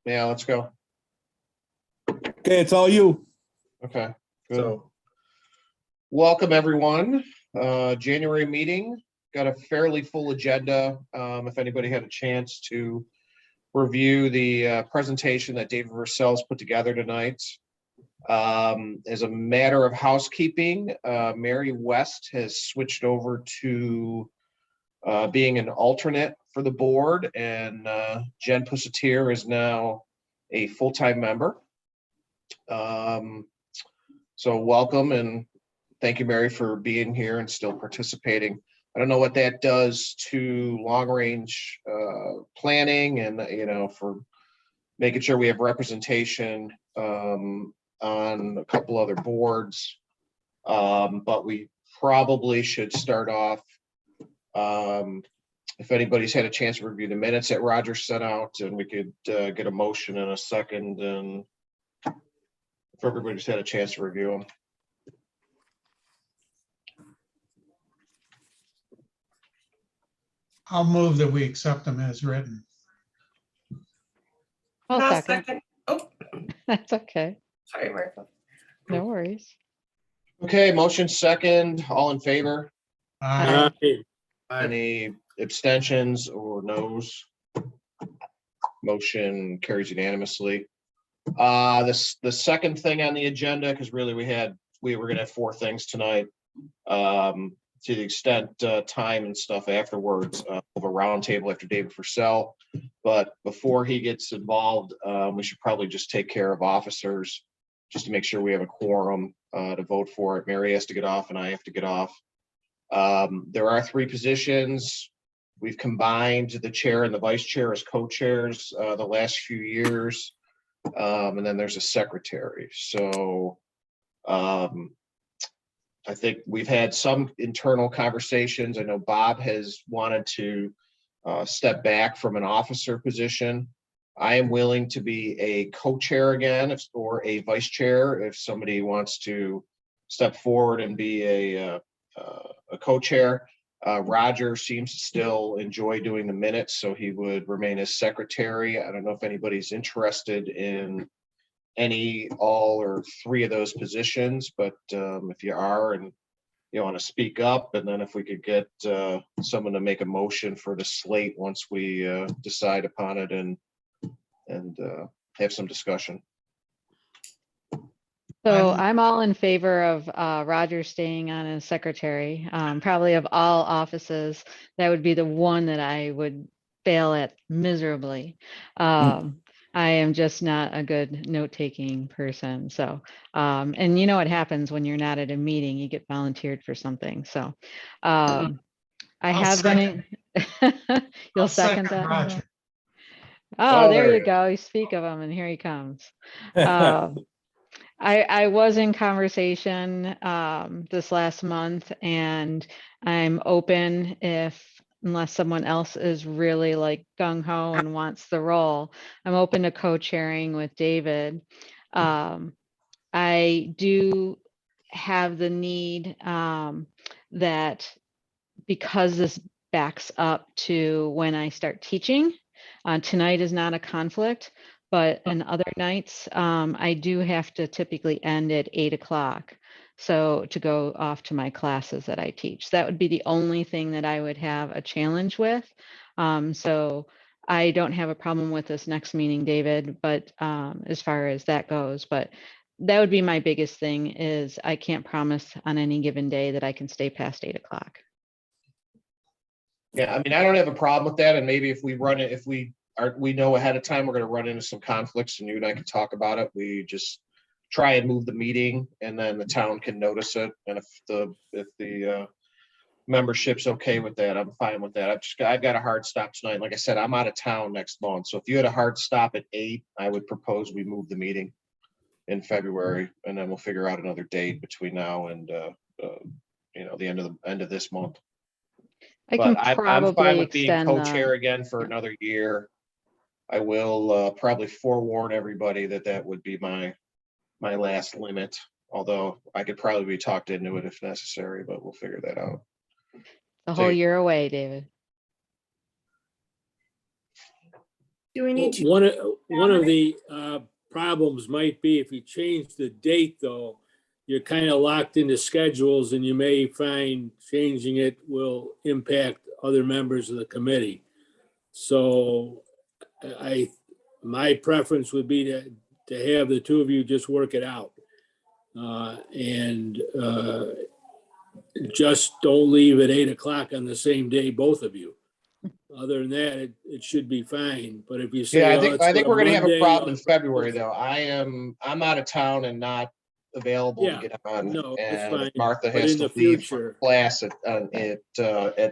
Yeah, let's go. Okay, it's all you. Okay, good. So, Welcome, everyone. January meeting, got a fairly full agenda. If anybody had a chance to review the presentation that David Versel's put together tonight. As a matter of housekeeping, Mary West has switched over to being an alternate for the board, and Jen Pusatier is now a full-time member. So welcome, and thank you, Mary, for being here and still participating. I don't know what that does to long-range planning and, for making sure we have representation on a couple other boards. But we probably should start off, if anybody's had a chance to review the minutes that Roger sent out, and we could get a motion in a second, and if everybody's had a chance to review them. I'll move that we accept them as written. I'll I'll second. Oh, That's okay. sorry, Martha. No worries. Okay, motion second, all in favor? Aye. Any abstentions or noes? Motion carries unanimously. The second thing on the agenda, because really we were gonna have four things tonight. To the extent time and stuff afterwards, of a roundtable after David Versel. But before he gets involved, we should probably just take care of officers, just to make sure we have a quorum to vote for it. Mary has to get off and I have to get off. There are three positions. We've combined the chair and the vice chair as co-chairs the last few years. And then there's a secretary. So I think we've had some internal conversations. I know Bob has wanted to step back from an officer position. I am willing to be a co-chair again, or a vice chair, if somebody wants to step forward and be a co-chair. Roger seems to still enjoy doing the minutes, so he would remain as secretary. I don't know if anybody's interested in any, all, or three of those positions, but if you are and you want to speak up, and then if we could get someone to make a motion for the slate once we decide upon it and have some discussion. So I'm all in favor of Roger staying on as secretary. Probably of all offices, that would be the one that I would fail at miserably. I am just not a good note-taking person. So, and you know what happens when you're not at a meeting, you get volunteered for something. So I have been, you'll second that? Roger. Oh, there there you you go. You speak of him and here he comes. I was in conversation this last month, and I'm open unless someone else is really like gung-ho and wants the role, I'm open to co-chairing with David. I do have the need that because this backs up to when I start teaching, tonight is not a conflict, but on other nights, I do have to typically end at 8 o'clock. So to go off to my classes that I teach, that would be the only thing that I would have a challenge with. So I don't have a problem with this next meeting, David, but as far as that goes, but that would be my biggest thing is I can't promise on any given day that I can stay past 8 o'clock. Yeah, I mean, I don't have a problem with that, and maybe if we run it, if we know ahead of time we're going to run into some conflicts, and you and I can talk about it. We just try and move the meeting, and then the town can notice it. And if the membership's okay with that, I'm fine with that. I've got a hard stop tonight. Like I said, I'm out of town next month, so if you had a hard stop at 8, I would propose we move the meeting in February, and then we'll figure out another date between now and the end of this month. I can But I'm probably fine with being extend co-chair again for another year. I will probably forewarn everybody that would be my last limit, although I could probably be talked into it if necessary, but we'll figure that out. the whole So- year away, David. Do we need to? One of the problems might be if you change the date, though, you're kind of locked into schedules, and you may find changing it will impact other members of the committee. So my preference would be to have the two of you just work it out. And just don't leave at 8 o'clock on the same day, both of you. Other than that, it should be fine. But if you say, Yeah, I "Oh, think, let's I go think to we're gonna have a Monday," problem in on- February, though. I'm out of town and not available to Yeah, get on. no, that's And if fine. Martha But has in to the leave for future- class at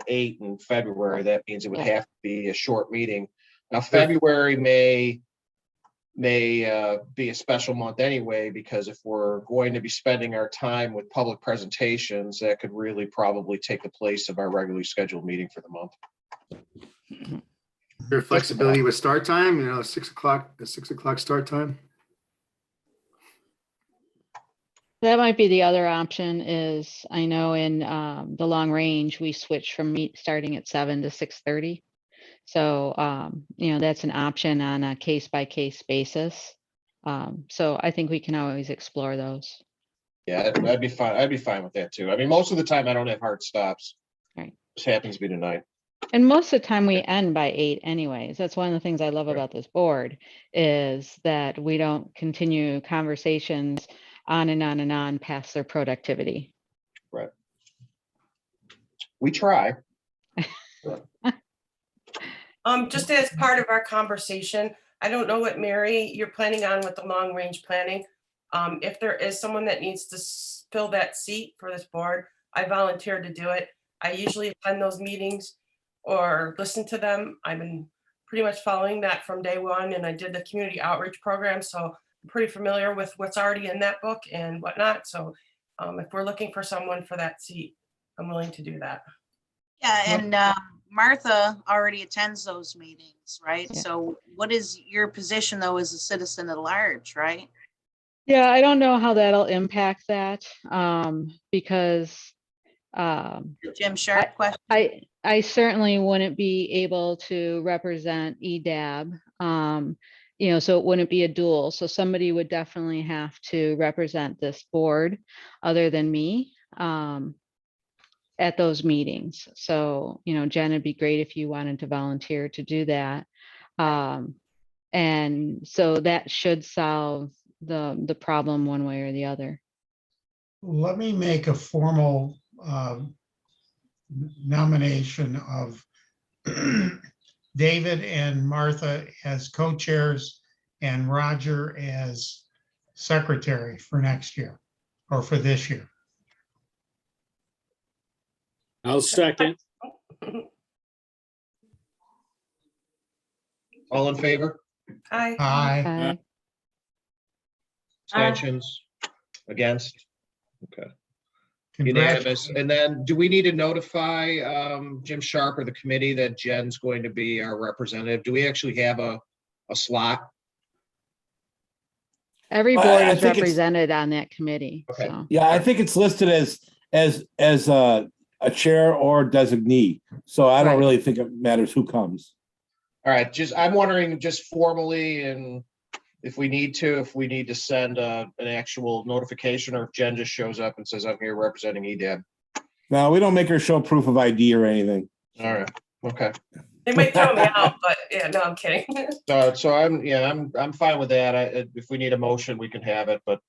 8 in February, that means it would have to be a short meeting. Now, February may be a special month anyway, because if we're going to be spending our time with public presentations, that could really probably take the place of our regularly scheduled meeting for the month. Your flexibility with start time, 6 o'clock, the 6 o'clock start time. That might be the other option is, I know in the long range, we switch from starting at 7 to 6:30. So, that's an option on a case by case basis. So I think we can always explore those. Yeah, I'd be fine. I'd be fine with that too. I mean, most of the time I don't have hard stops. Right. This happens to be tonight. And most of the time we end by 8 anyways. That's one of the things I love Right. about this board is that we don't continue conversations on and on and on past their productivity. Right. We try. Just as part of our conversation, I don't know what, Mary, you're planning on with the long range planning. If there is someone that needs to fill that seat for this board, I volunteered to do it. I usually attend those meetings or listen to them. I've been pretty much following that from day one, and I did the community outreach program, so I'm pretty familiar with what's already in that book and whatnot. So if we're looking for someone for that seat, I'm willing to do that. Yeah, and Martha already attends those meetings, right? Yeah. So what is your position though as a citizen at large, right? Yeah, I don't know how that'll impact that because Jim Sharp question? I certainly wouldn't be able to represent EDAB, so it wouldn't be a dual. So somebody would definitely have to represent this board other than me at those meetings. So, Jen, it'd be great if you wanted to volunteer to do that. And so that should solve the problem one way or the other. Let me make a formal nomination of David and Martha as co-chairs and Roger as secretary for next year or for this year. I'll second. All in favor? Hi. Aye. Okay. Abstentions? Against? Okay. Unanimous. Congratulations. And then do we need to notify Jim Sharp or the committee that Jen's going to be our representative? Do we actually have a slot? Every I board is think it's- represented on that committee. Okay. So, Yeah, I think it's listed as a chair or designee. So I don't Right. really think it matters who comes. All right, I'm wondering just formally, and if we need to send an actual notification, or if Jen just shows up and says, I'm here representing EDAB. No, we don't make her show proof of ID or anything. All right, okay. They might throw me out, but yeah, no, I'm kidding. So I'm fine with that. If we need a motion, we can have it, but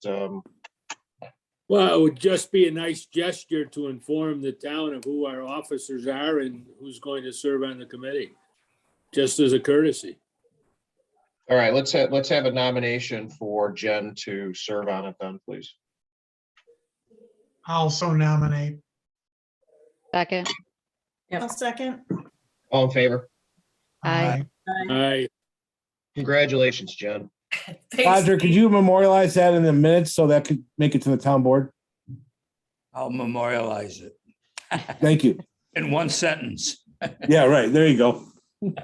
Well, it would just be a nice gesture to inform the town of who our officers are and who's going to serve on the committee, just as a courtesy. all right, let's have a nomination for Jen to serve on it then, please. Also nominate. second, I'll second. All in favor? Aye. Aye. Congratulations, Jen. Thanks, Roger, could Steve. you memorialize that in the minutes so that could make it to the town board? I'll memorialize it Thank you. in one sentence. Yeah, right. There you go.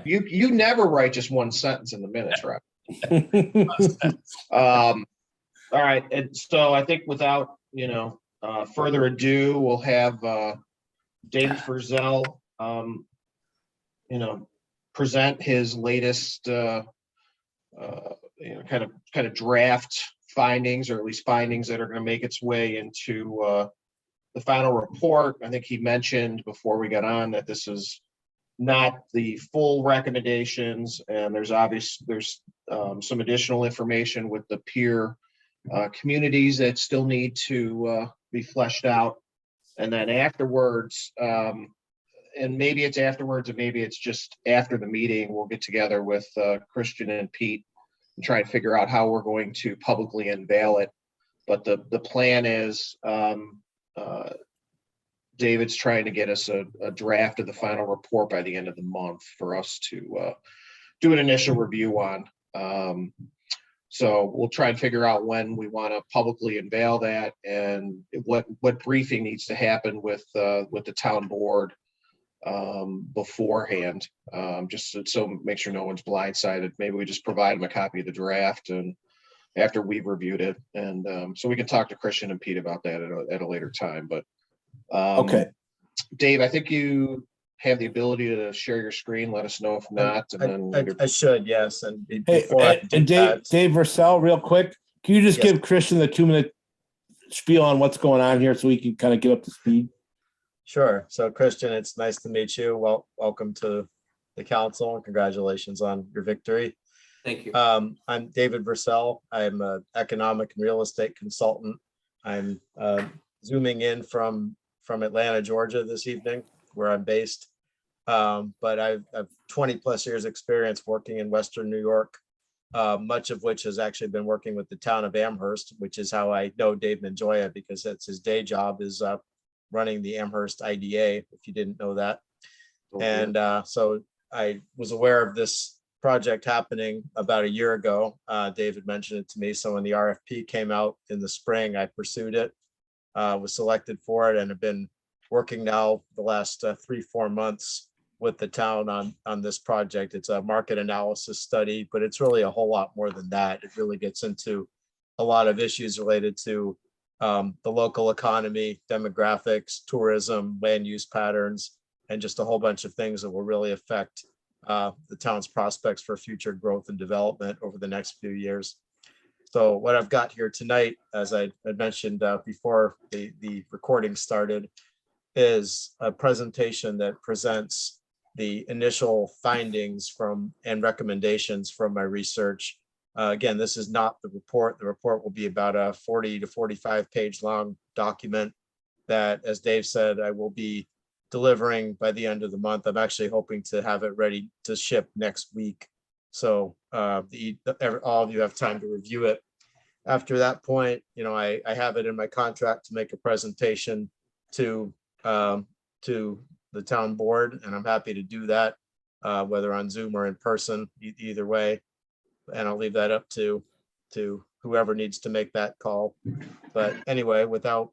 You never write just one sentence in the minutes, right? All right, and so I think without, further ado, we'll have David Frizzell, present his latest kind of draft findings, or at least findings that are going to make its way into the final report. I think he mentioned before we got on that this is not the full recommendations, and there's some additional information with the peer communities that still need to be fleshed out. And then afterwards, and maybe it's afterwards, and maybe it's just after the meeting, we'll get together with Christian and Pete and try and figure out how we're going to publicly unveil it. But the plan is David's trying to get us a draft of the final report by the end of the month for us to do an initial review on. So we'll try and figure out when we want to publicly unveil that, and what briefing needs to happen with the town board beforehand, just so make sure no one's blindsided. Maybe we just provide them a copy of the draft and after we've reviewed it, and so we can talk to Christian and Pete about that at a later time. But Okay. Dave, I think you have the ability to share your screen. Let us know if not, and then I should, yes. And Hey, before I do and that, Dave Vercel, real quick, can you just Yes. give Christian the 2-minute spiel on what's going on here so we can kind of get up to speed? sure. So Christian, it's nice to meet you. Welcome to the council and congratulations on your victory. Thank you. I'm David Vercel. I'm an economic and real estate consultant. I'm zooming in from Atlanta, Georgia this evening, where I'm based. But I've 20 plus years experience working in Western New York, much of which has actually been working with the town of Amherst, which is how I know Dave Manjoya, because that's his day job, is running the Amherst IDA, if you didn't know that. And so I was aware of this project happening about a year ago. David mentioned it to me. So when the RFP came out in the spring, I pursued it, was selected for it, and have been working now the last 3-4 months with the town on this project. It's a market analysis study, but it's really a whole lot more than that. It really gets into a lot of issues related to the local economy, demographics, tourism, land use patterns, and just a whole bunch of things that will really affect the town's prospects for future growth and development over the next few years. So what I've got here tonight, as I had mentioned before the recording started, is a presentation that presents the initial findings and recommendations from my research. Again, this is not the report. The report will be about a 40 to 45 page long document that, as Dave said, I will be delivering by the end of the month. I'm actually hoping to have it ready to ship next week. So all of you have time to review it. After that point, I have it in my contract to make a presentation to the town board, and I'm happy to do that, whether on Zoom or in person, either way. And I'll leave that up to whoever needs to make that call. But anyway, without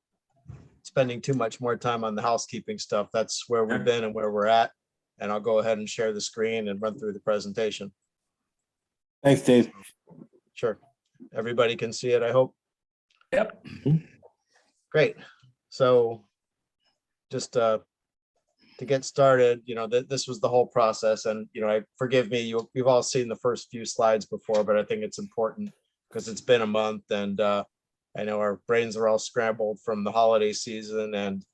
spending too much more time on the housekeeping stuff, that's where we've been and where we're at. And I'll go ahead and share the screen and run through the presentation. Thanks, Dave. Sure. Everybody can see it, I hope. Yep. Great. So just to get started, this was the whole process, and forgive me, you've all seen the first few slides before, but I think it's important because it's been a month, and I know our brains are all scrambled from the holiday season and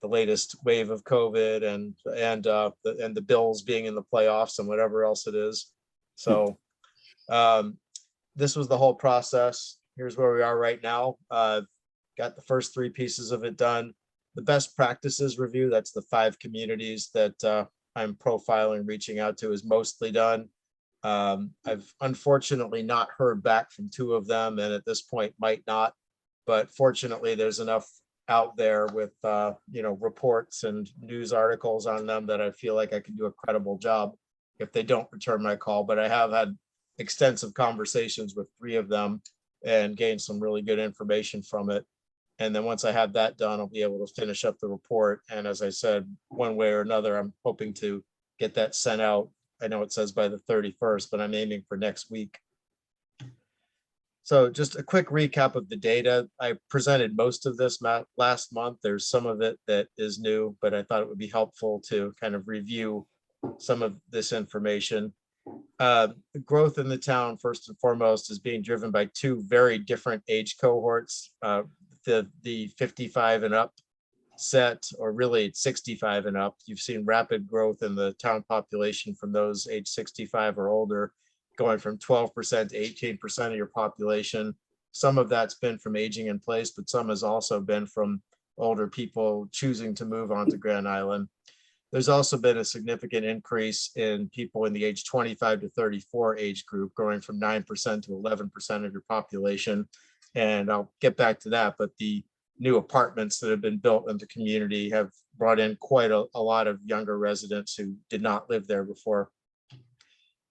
the latest wave of COVID and the Bills being in the playoffs and whatever else it is. So this was the whole process. Here's where we are right now. Got the first 3 pieces of it done. The best practices review, that's the 5 communities that I'm profiling, reaching out to, is mostly done. I've unfortunately not heard back from 2 of them, and at this point might not, but fortunately there's enough out there with reports and news articles on them that I feel like I can do a credible job if they don't return my call. But I have had extensive conversations with 3 of them and gained some really good information from it. And then once I have that done, I'll be able to finish up the report. And as I said, one way or another, I'm hoping to get that sent out. I know it says by the 31st, but I'm aiming for next week. So just a quick recap of the data. I presented most of this last month. There's some of it that is new, but I thought it would be helpful to kind of review some of this information. The growth in the town, first and foremost, is being driven by two very different age cohorts. The 55 and up set, or really 65 and up. You've seen rapid growth in the town population from those age 65 or older, going from 12% to 18% of your population. Some of that's been from aging in place, but some has also been from older people choosing to move on to Grand Island. There's also been a significant increase in people in the age 25 to 34 age group, growing from 9% to 11% of your population. And I'll get back to that, but the new apartments that have been built in the community have brought in quite a lot of younger residents who did not live there before.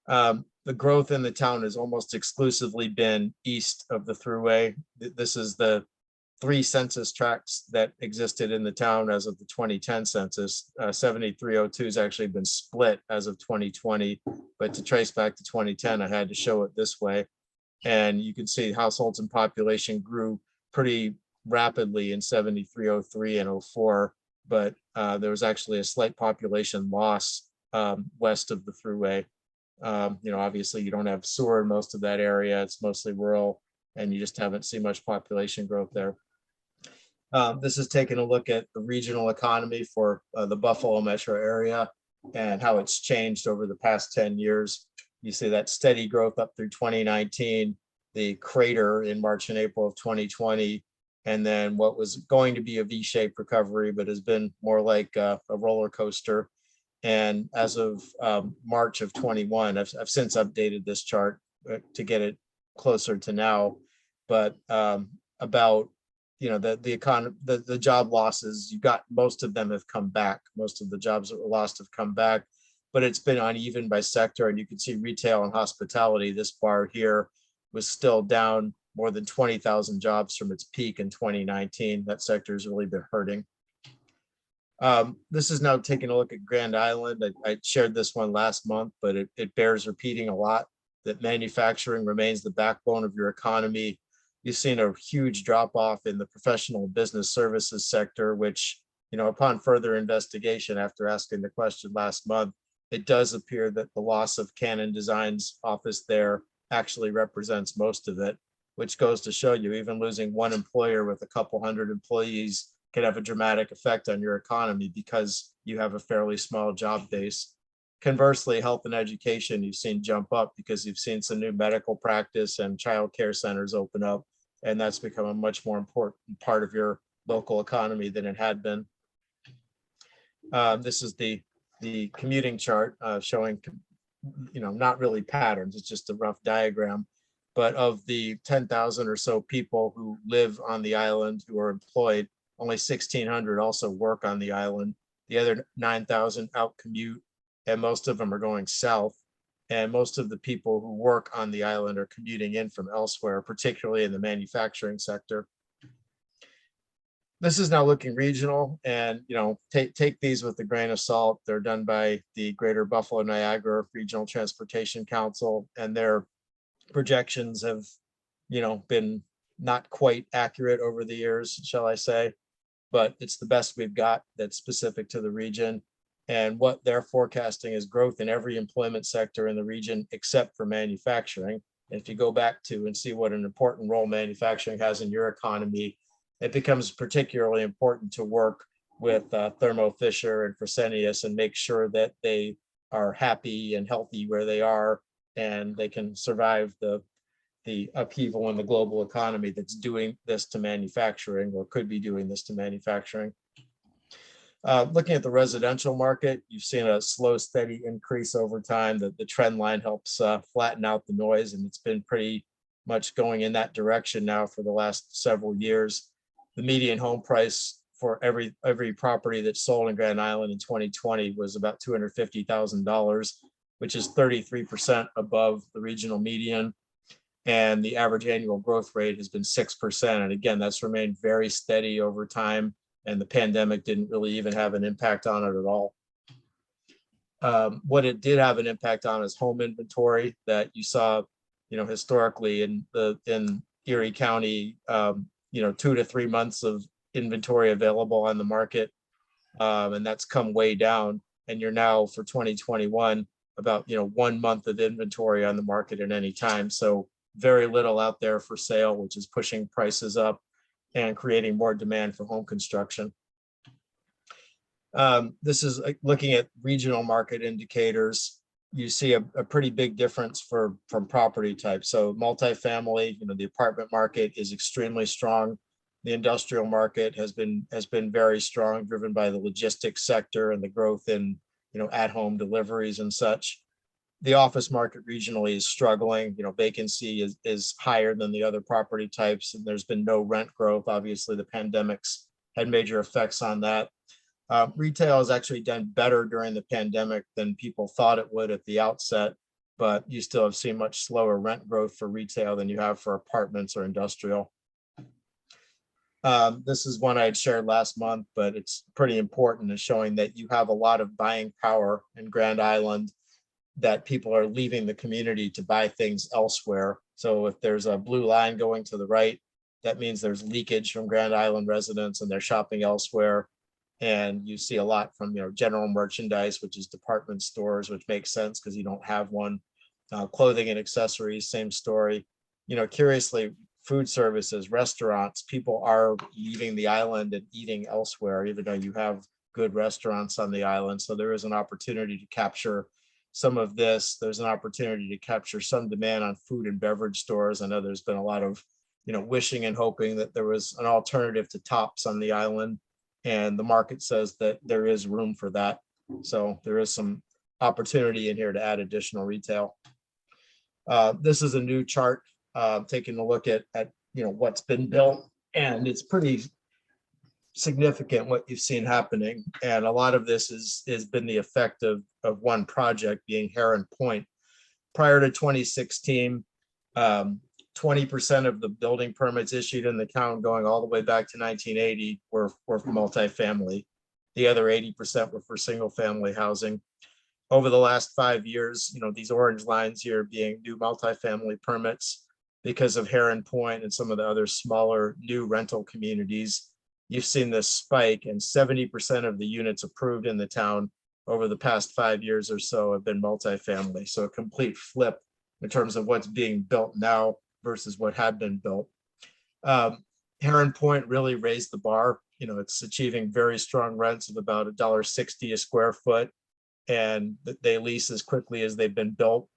The growth in the town has almost exclusively been east of the thruway. This is the 3 census tracts that existed in the town as of the 2010 census. 7302 has actually been split as of 2020, but to trace back to 2010, I had to show it this way. And you can see households and population grew pretty rapidly in 7303 and 04, but there was actually a slight population loss west of the thruway. Obviously you don't have sewer in most of that area. It's mostly rural, and you just haven't seen much population growth there. This is taking a look at the regional economy for the Buffalo metro area and how it's changed over the past 10 years. You see that steady growth up through 2019, the crater in March and April of 2020, and then what was going to be a V-shaped recovery, but has been more like a roller coaster. And as of March of 21, I've since updated this chart to get it closer to now, but about the job losses, you got, most of them have come back. Most of the jobs that were lost have come back, but it's been uneven by sector. And you can see retail and hospitality, this bar here, was still down more than 20,000 jobs from its peak in 2019. That sector has really been hurting. This is now taking a look at Grand Island. I shared this one last month, but it bears repeating a lot, that manufacturing remains the backbone of your economy. You've seen a huge drop off in the professional business services sector, which, upon further investigation after asking the question last month, it does appear that the loss of Canon Design's office there actually represents most of it, which goes to show you even losing one employer with a couple hundred employees can have a dramatic effect on your economy because you have a fairly small job base. Conversely, health and education, you've seen jump up because you've seen some new medical practice and child care centers open up, and that's become a much more important part of your local economy than it had been. This is the commuting chart showing, not really patterns, it's just a rough diagram, but of the 10,000 or so people who live on the island who are employed, only 1,600 also work on the island. The other 9,000 out commute, and most of them are going south. And most of the people who work on the island are commuting in from elsewhere, particularly in the manufacturing sector. This is now looking regional, and take these with a grain of salt. They're done by the Greater Buffalo Niagara Regional Transportation Council, and their projections have been not quite accurate over the years, shall I say, but it's the best we've got that's specific to the region. And what they're forecasting is growth in every employment sector in the region except for manufacturing. And if you go back to and see what an important role manufacturing has in your economy, it becomes particularly important to work with Thermo Fisher and Fresenius and make sure that they are happy and healthy where they are, and they can survive the upheaval in the global economy that's doing this to manufacturing, or could be doing this to manufacturing. Looking at the residential market, you've seen a slow, steady increase over time. The trend line helps flatten out the noise, and it's been pretty much going in that direction now for the last several years. The median home price for every property that's sold in Grand Island in 2020 was about $250,000, which is 33% above the regional median. And the average annual growth rate has been 6%. And again, that's remained very steady over time. And the pandemic didn't really even have an impact on it at all. What it did have an impact on is home inventory that you saw, historically in Erie County, 2 to 3 months of inventory available on the market. And that's come way down. And you're now for 2021 about, 1 month of inventory on the market at any time. So very little out there for sale, which is pushing prices up and creating more demand for home construction. This is looking at regional market indicators. You see a pretty big difference from property type. So multifamily, the apartment market is extremely strong. The industrial market has been very strong, driven by the logistics sector and the growth in at-home deliveries and such. The office market regionally is struggling. Vacancy is higher than the other property types, and there's been no rent growth. Obviously, the pandemic's had major effects on that. Retail has actually done better during the pandemic than people thought it would at the outset, but you still have seen much slower rent growth for retail than you have for apartments or industrial. This is one I had shared last month, but it's pretty important in showing that you have a lot of buying power in Grand Island, that people are leaving the community to buy things elsewhere. So if there's a blue line going to the right, that means there's leakage from Grand Island residents and they're shopping elsewhere. And you see a lot from general merchandise, which is department stores, which makes sense because you don't have one. Clothing and accessories, same story. Curiously, food services, restaurants, people are leaving the island and eating elsewhere, even though you have good restaurants on the island. So there is an opportunity to capture some of this. There's an opportunity to capture some demand on food and beverage stores. I know there's been a lot of wishing and hoping that there was an alternative to Tops on the island. And the market says that there is room for that. So there is some opportunity in here to add additional retail. This is a new chart taking a look at what's been built, and it's pretty significant what you've seen happening. And a lot of this has been the effect of one project, being Heron Point. Prior to 2016, 20% of the building permits issued in the town, going all the way back to 1980, were for multifamily. The other 80% were for single family housing. Over the last 5 years, these orange lines here being new multifamily permits, because of Heron Point and some of the other smaller new rental communities, you've seen this spike, and 70% of the units approved in the town over the past 5 years or so have been multifamily. So a complete flip in terms of what's being built now versus what had been built. Heron Point really raised the bar. It's achieving very strong rents of about $1.60 a square foot, and they lease as quickly as they've been built.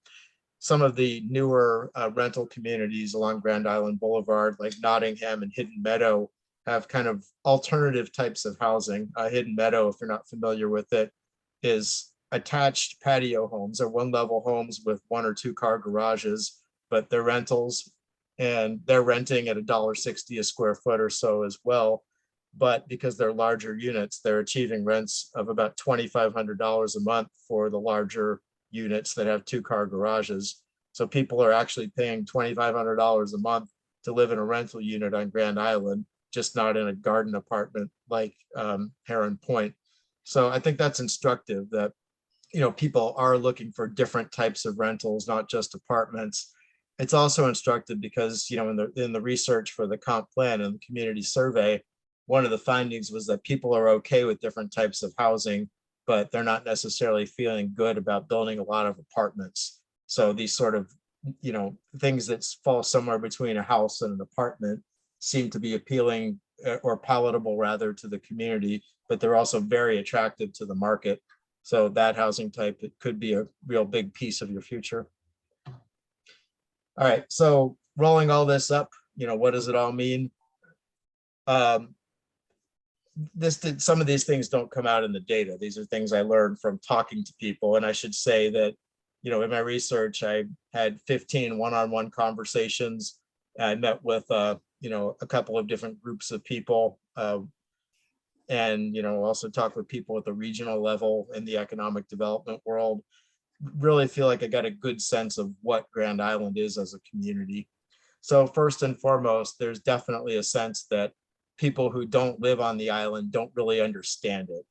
Some of the newer rental communities along Grand Island Boulevard, like Nottingham and Hidden Meadow, have kind of alternative types of housing. Hidden Meadow, if you're not familiar with it, is attached patio homes or one-level homes with 1 or 2 car garages, but they're rentals, and they're renting at $1.60 a square foot or so as well. But because they're larger units, they're achieving rents of about $2,500 a month for the larger units that have 2 car garages. So people are actually paying $2,500 a month to live in a rental unit on Grand Island, just not in a garden apartment like Heron Point. So I think that's instructive that people are looking for different types of rentals, not just apartments. It's also instructive because in the research for the comp plan and the community survey, one of the findings was that people are okay with different types of housing, but they're not necessarily feeling good about building a lot of apartments. So these sort of things that fall somewhere between a house and an apartment seem to be appealing or palatable rather to the community, but they're also very attractive to the market. So that housing type, it could be a real big piece of your future. All right, so rolling all this up, what does it all mean? Some of these things don't come out in the data. These are things I learned from talking to people. And I should say that, in my research, I had 15 one-on-one conversations. I met with, a couple of different groups of people, and, also talked with people at the regional level in the economic development world. Really feel like I got a good sense of what Grand Island is as a community. So first and foremost, there's definitely a sense that people who don't live on the island don't really understand it.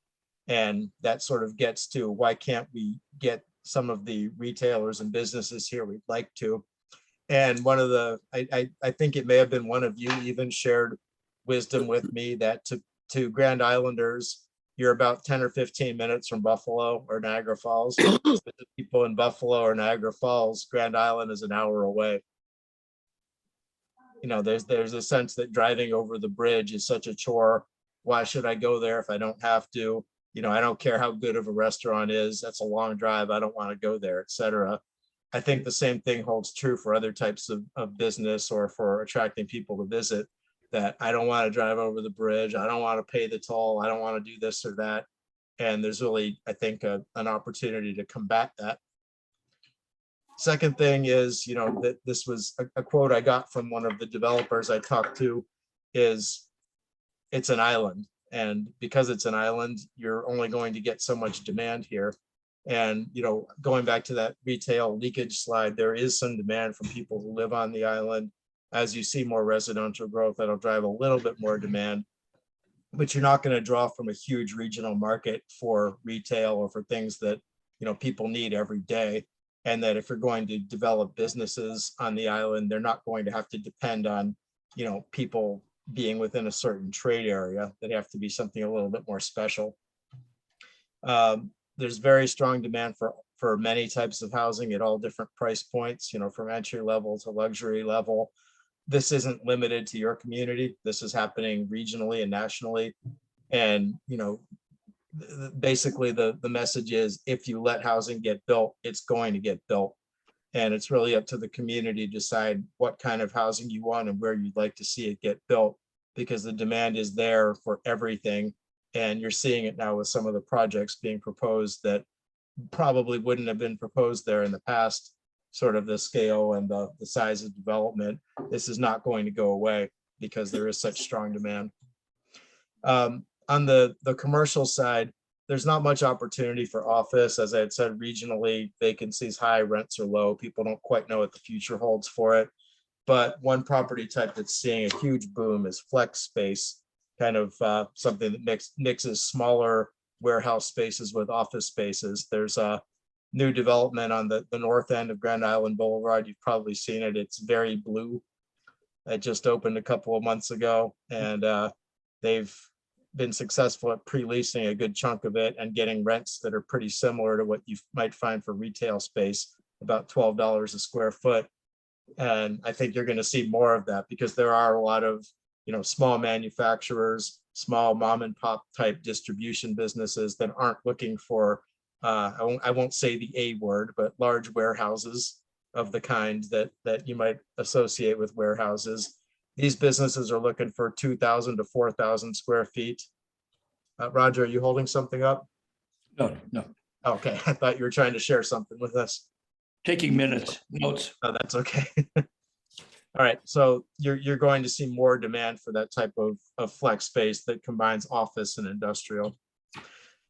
And that sort of gets to why can't we get some of the retailers and businesses here we'd like to. And one of the, I think it may have been one of you even shared wisdom with me that to Grand Islanders, you're about 10 or 15 minutes from Buffalo or Niagara Falls. People in Buffalo or Niagara Falls, Grand Island is an hour away. You know, there's a sense that driving over the bridge is such a chore. Why should I go there if I don't have to? You know, I don't care how good of a restaurant is. That's a long drive. I don't want to go there, etc. I think the same thing holds true for other types of business or for attracting people to visit, that I don't want to drive over the bridge. I don't want to pay the toll. I don't want to do this or that. And there's really, I think, an opportunity to combat that. Second thing is, you know, that this was a quote I got from one of the developers I talked to, is it's an island. And because it's an island, you're only going to get so much demand here. And, you know, going back to that retail leakage slide, there is some demand from people who live on the island. As you see more residential growth, that'll drive a little bit more demand. But you're not going to draw from a huge regional market for retail or for things that, you know, people need every day. And that if you're going to develop businesses on the island, they're not going to have to depend on, you know, people being within a certain trade area. That have to be something a little bit more special. There's very strong demand for many types of housing at all different price points, you know, from entry level to luxury level. This isn't limited to your community. This is happening regionally and nationally. And, you know, basically the message is, if you let housing get built, it's going to get built. And it's really up to the community to decide what kind of housing you want and where you'd like to see it get built, because the demand is there for everything. And you're seeing it now with some of the projects being proposed that probably wouldn't have been proposed there in the past, sort of the scale and the size of development. This is not going to go away because there is such strong demand. On the commercial side, there's not much opportunity for office. As I had said, regionally, vacancies high, rents are low. People don't quite know what the future holds for it. But one property type that's seeing a huge boom is flex space, kind of something that mixes smaller warehouse spaces with office spaces. There's a new development on the north end of Grand Island Boulevard. You've probably seen it. It's very blue. It just opened a couple of months ago, and they've been successful at pre-leasing a good chunk of it and getting rents that are pretty similar to what you might find for retail space, about $12 a square foot. And I think you're going to see more of that, because there are a lot of, you know, small manufacturers, small mom and pop type distribution businesses that aren't looking for, I won't say the A word, but large warehouses of the kind that you might associate with warehouses. These businesses are looking for 2,000 to 4,000 square feet. Roger, are you holding something up? No, no, Okay, I thought you were trying to share something with us. taking minutes, notes. Oh, that's okay. All right, so you're going to see more demand for that type of flex space that combines office and industrial.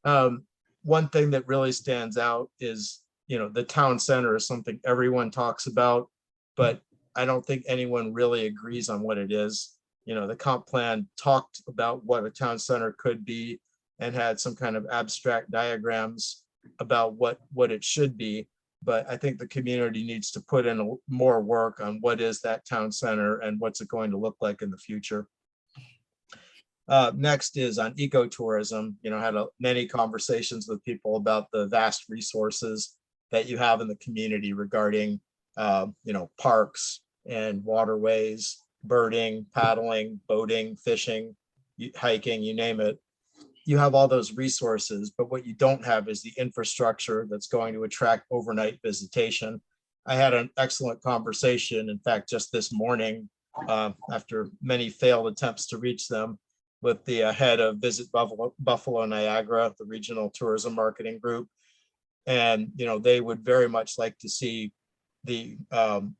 One thing that really stands out is, you know, the town center is something everyone talks about, but I don't think anyone really agrees on what it is. You know, the comp plan talked about what a town center could be and had some kind of abstract diagrams about what it should be. But I think the community needs to put in more work on what is that town center and what's it going to look like in the future. Next is on ecotourism. You know, had many conversations with people about the vast resources that you have in the community regarding, you know, parks and waterways, birding, paddling, boating, fishing, hiking, you name it. You have all those resources, but what you don't have is the infrastructure that's going to attract overnight visitation. I had an excellent conversation, in fact, just this morning, after many failed attempts to reach them, with the head of Visit Buffalo Niagara, the regional tourism marketing group. And, you know, they would very much like to see the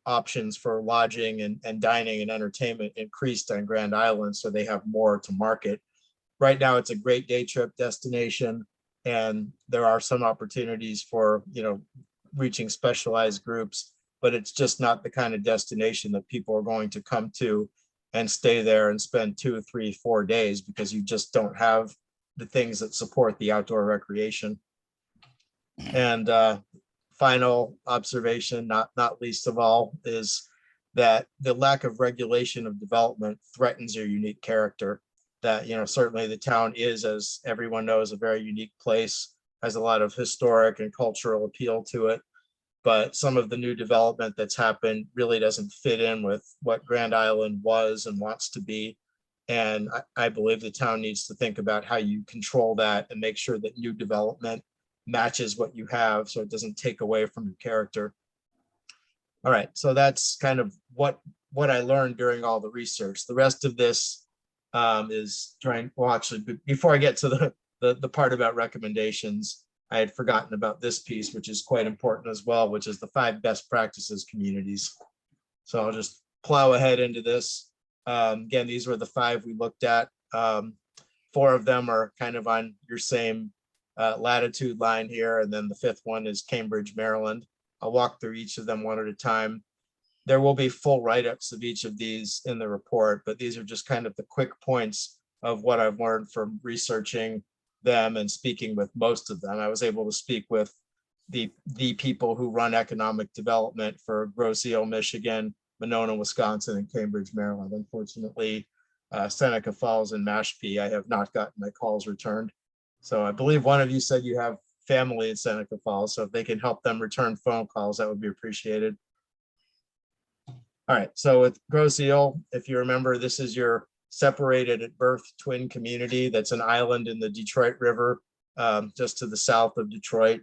options for lodging and dining and entertainment increased on Grand Island, so they have more to market. Right now, it's a great day trip destination, and there are some opportunities for, you know, reaching specialized groups, but it's just not the kind of destination that people are going to come to and stay there and spend 2, 3, 4 days, because you just don't have the things that support the outdoor recreation. And final observation, not least of all, is that the lack of regulation of development threatens your unique character. that, certainly the town is, as everyone knows, a very unique place, has a lot of historic and cultural appeal to it. But some of the new development that's happened really doesn't fit in with what Grand Island was and wants to be. And I believe the town needs to think about how you control that and make sure that new development matches what you have, so it doesn't take away from your character. All right, so that's kind of what I learned during all the research. The rest of this is trying, well, actually, before I get to the part about recommendations, I had forgotten about this piece, which is quite important as well, which is the 5 best practices communities. So I'll just plow ahead into this. Again, these were the 5 we looked at. 4 of them are kind of on your same latitude line here, and then the 5th one is Cambridge, Maryland. I'll walk through each of them one at a time. There will be full write-ups of each of these in the report, but these are just kind of the quick points of what I've learned from researching them and speaking with most of them. I was able to speak with the people who run economic development for Grosse Ile, Michigan, Monona, Wisconsin, and Cambridge, Maryland. Unfortunately, Seneca Falls and Mashpee, I have not gotten my calls returned. So I believe one of you said you have family in Seneca Falls, so if they can help them return phone calls, that would be appreciated. All right, so with Grosse Ile, if you remember, this is your separated at birth twin community. That's an island in the Detroit River, just to the south of Detroit.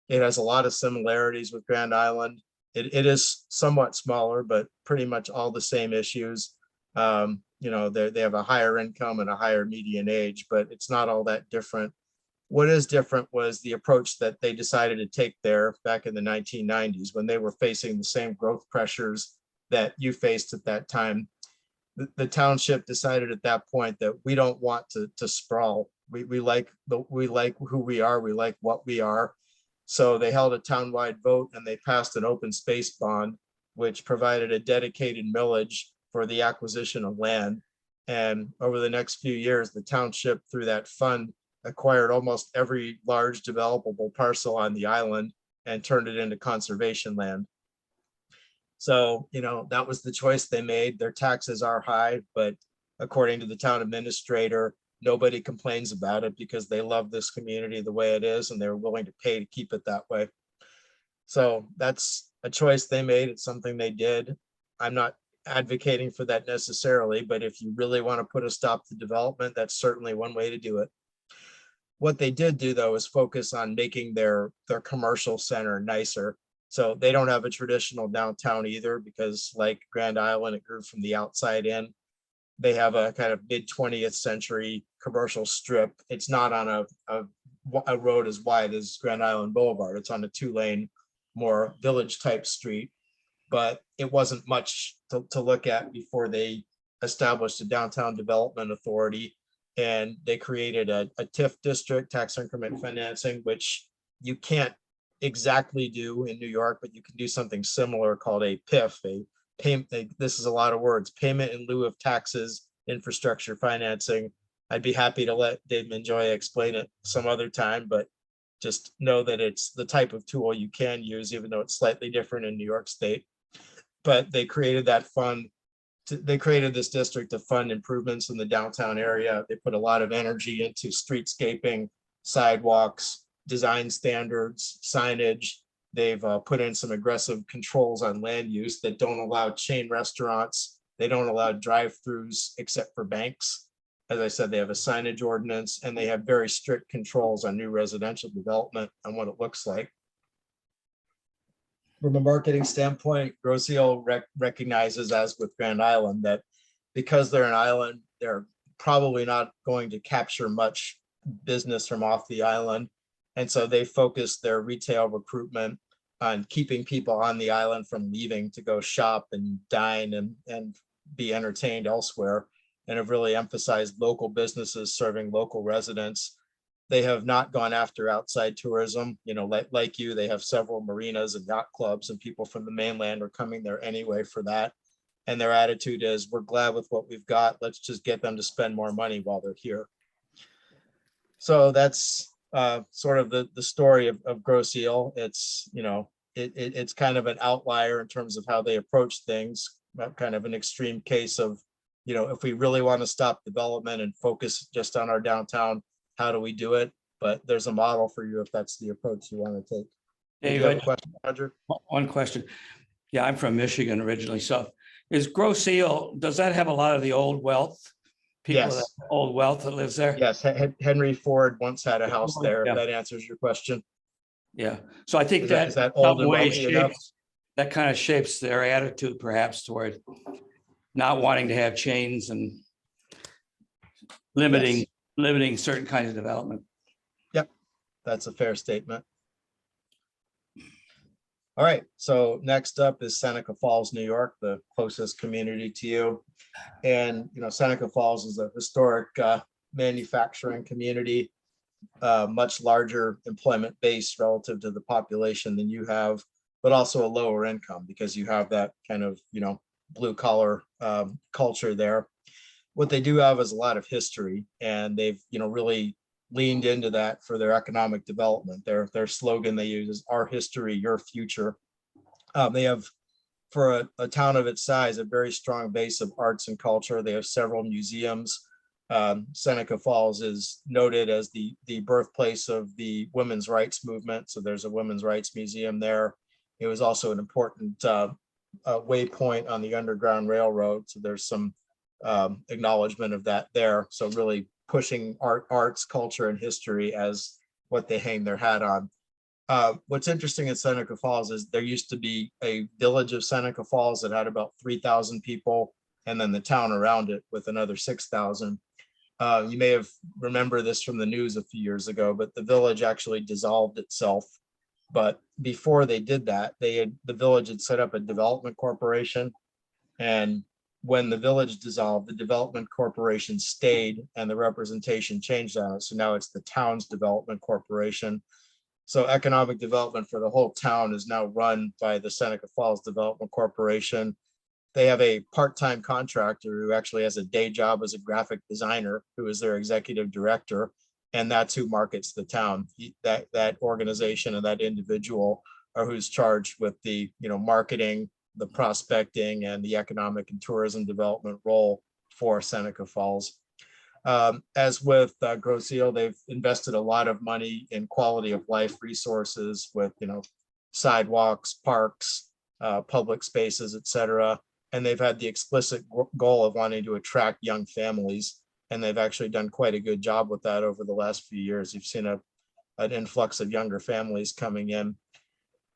It has a lot of similarities with Grand Island. It is somewhat smaller, but pretty much all the same issues. They have a higher income and a higher median age, but it's not all that different. What is different was the approach that they decided to take there back in the 1990s when they were facing the same growth pressures that you faced at that time. The township decided at that point that we don't want to sprawl. We like who we are. We like what we are. So they held a townwide vote and they passed an open space bond, which provided a dedicated millage for the acquisition of land. And over the next few years, the township, through that fund, acquired almost every large developable parcel on the island and turned it into conservation land. So, that was the choice they made. Their taxes are high, but according to the town administrator, nobody complains about it because they love this community the way it is and they're willing to pay to keep it that way. So that's a choice they made. It's something they did. I'm not advocating for that necessarily, but if you really want to put a stop to development, that's certainly one way to do it. What they did do, though, is focus on making their commercial center nicer. So they don't have a traditional downtown either, because like Grand Island, it grew from the outside in. They have a kind of mid-20th century commercial strip. It's not on a road as wide as Grand Island Boulevard. It's on a 2-lane, more village type street, but it wasn't much to look at before they established a downtown development authority. And they created a TIF district, tax increment financing, which you can't exactly do in New York, but you can do something similar called a PIF, this is a lot of words, payment in lieu of taxes, infrastructure financing. I'd be happy to let Dave Manjoya explain it some other time, but just know that it's the type of tool you can use, even though it's slightly different in New York State. But they created that fund. They created this district to fund improvements in the downtown area. They put a lot of energy into streetscaping, sidewalks, design standards, signage. They've put in some aggressive controls on land use that don't allow chain restaurants. They don't allow drive-throughs except for banks. As I said, they have a signage ordinance and they have very strict controls on new residential development and what it looks like. From a marketing standpoint, Grosse Ile recognizes, as with Grand Island, that because they're an island, they're probably not going to capture much business from off the island. And so they focus their retail recruitment on keeping people on the island from leaving to go shop and dine and be entertained elsewhere, and have really emphasized local businesses serving local residents. They have not gone after outside tourism. Like you, they have several marinas and yacht clubs, and people from the mainland are coming there anyway for that. And their attitude is, we're glad with what we've got. Let's just get them to spend more money while they're here. So that's sort of the story of Grosse Ile. It's, it's kind of an outlier in terms of how they approach things, kind of an extreme case of you know, if we really want to stop development and focus just on our downtown, how do we do it? But there's a model for you if that's the approach you want to take. Did you have a David, question, Roger? one question. Yeah, I'm from Michigan originally. So is Grosse Ile, does that have a lot of the old wealth? People that Yes. old wealth that lives there? Yes, Henry Ford once had a house there. Yeah. If that answers your question. Yeah. So I think Is that that in old some and way wealthy enough? that kind of shapes their attitude perhaps toward not wanting to have chains and limiting certain kinds of development. Yep, that's a fair statement. All right, so next up is Seneca Falls, New York, the closest community to you. And, you know, Seneca Falls is a historic manufacturing community, much larger employment base relative to the population than you have, but also a lower income because you have that kind of, you know, blue collar culture there. What they do have is a lot of history, and they've, you know, really leaned into that for their economic development. Their slogan they use is "Our history, your future." They have, for a town of its size, a very strong base of arts and culture. They have several museums. Seneca Falls is noted as the birthplace of the women's rights movement. So there's a women's rights museum there. It was also an important waypoint on the Underground Railroad. So there's some acknowledgement of that there. So really pushing arts, culture, and history as what they hang their hat on. What's interesting in Seneca Falls is there used to be a village of Seneca Falls that had about 3,000 people, and then the town around it with another 6,000. You may have remembered this from the news a few years ago, but the village actually dissolved itself. But before they did that, the village had set up a development corporation, and when the village dissolved, the development corporation stayed and the representation changed on it. So now it's the town's development corporation. So economic development for the whole town is now run by the Seneca Falls Development Corporation. They have a part-time contractor who actually has a day job as a graphic designer, who is their executive director, and that's who markets the town. That organization and that individual are who's charged with the, you know, marketing, the prospecting, and the economic and tourism development role for Seneca Falls. As with Grosse Ile, they've invested a lot of money in quality of life resources with, you know, sidewalks, parks, public spaces, etc. And they've had the explicit goal of wanting to attract young families. And they've actually done quite a good job with that over the last few years. You've seen an influx of younger families coming in.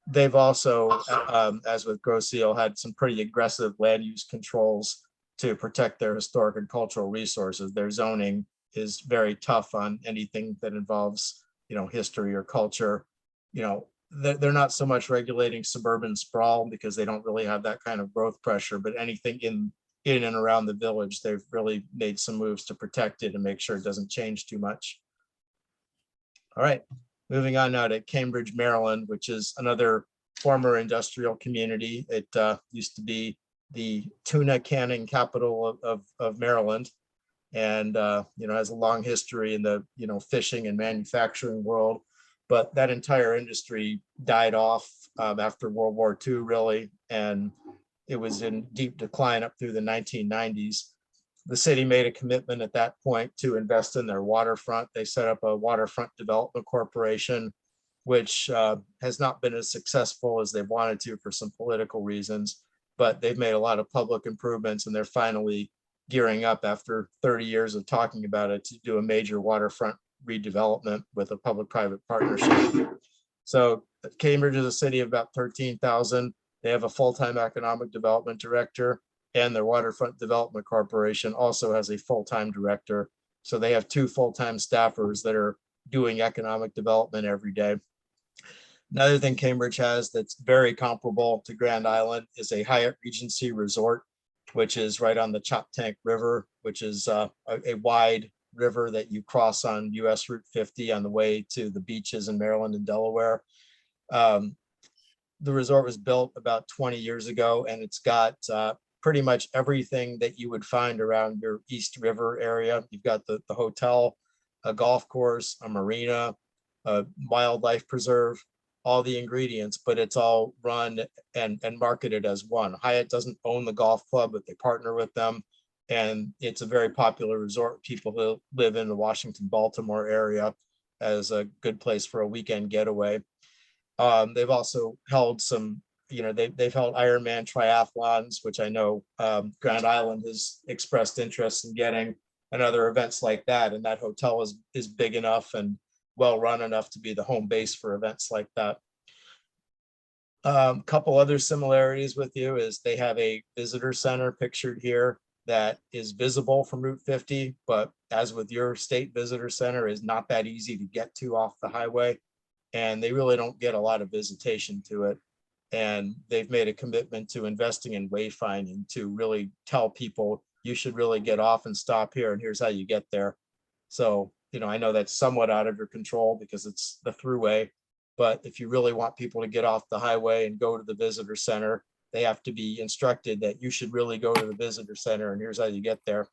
They've also, as with Grosse Ile, had some pretty aggressive land use controls to protect their historic and cultural resources. Their zoning is very tough on anything that involves, you know, history or culture. You know, they're not so much regulating suburban sprawl because they don't really have that kind of growth pressure, but anything in and around the village, they've really made some moves to protect it and make sure it doesn't change too much. All right, moving on now to Cambridge, Maryland, which is another former industrial community. It used to be the tuna canning capital of Maryland, and you know, has a long history in the, you know, fishing and manufacturing world. But that entire industry died off after World War II, really, and it was in deep decline up through the 1990s. The city made a commitment at that point to invest in their waterfront. They set up a waterfront development corporation, which has not been as successful as they wanted to for some political reasons, but they've made a lot of public improvements, and they're finally gearing up after 30 years of talking about it to do a major waterfront redevelopment with a public-private partnership. So Cambridge is a city of about 13,000. They have a full-time economic development director, and their waterfront development corporation also has a full-time director. So they have 2 full-time staffers that are doing economic development every day. Another thing Cambridge has that's very comparable to Grand Island is a Hyatt Regency resort, which is right on the Choptank River, which is a wide river that you cross on US Route 50 on the way to the beaches in Maryland and Delaware. The resort was built about 20 years ago, and it's got pretty much everything that you would find around your East River area. You've got the hotel, a golf course, a marina, a wildlife preserve, all the ingredients, but it's all run and marketed as one. Hyatt doesn't own the golf club, but they partner with them. And it's a very popular resort. People who live in the Washington, Baltimore area as a good place for a weekend getaway. They've also held some, they've held Ironman triathlons, which I know Grand Island has expressed interest in getting, and other events like that. And that hotel is big enough and well run enough to be the home base for events like that. Couple other similarities with you is they have a visitor center pictured here that is visible from Route 50, but as with your state visitor center, is not that easy to get to off the highway. And they really don't get a lot of visitation to it. And they've made a commitment to investing in wayfinding to really tell people you should really get off and stop here, and here's how you get there. So, I know that's somewhat out of your control because it's the thruway, but if you really want people to get off the highway and go to the visitor center, they have to be instructed that you should really go to the visitor center, and here's how you get there.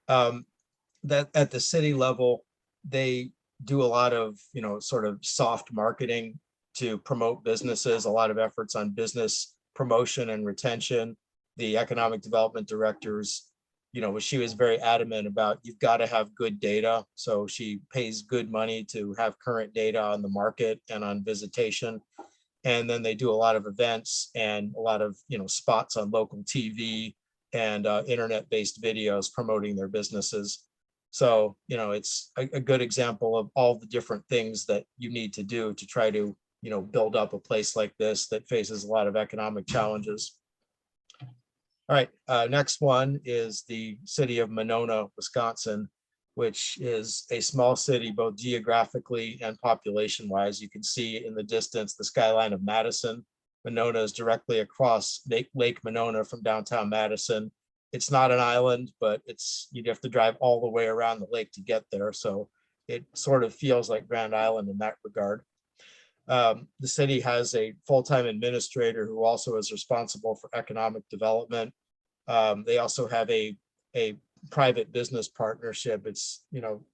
That at the city level, they do a lot of, sort of soft marketing to promote businesses, a lot of efforts on business promotion and retention. The economic development directors, she was very adamant about, you've got to have good data. So she pays good money to have current data on the market and on visitation. And then they do a lot of events and a lot of, spots on local TV and internet-based videos promoting their businesses. So, it's a good example of all the different things that you need to do to try to, build up a place like this that faces a lot of economic challenges. All right, next one is the city of Monona, Wisconsin, which is a small city, both geographically and population-wise. You can see in the distance the skyline of Madison. Monona is directly across Lake Monona from downtown Madison. It's not an island, but you'd have to drive all the way around the lake to get there. So it sort of feels like Grand Island in that regard. The city has a full-time administrator who also is responsible for economic development. They also have a private business partnership. It's,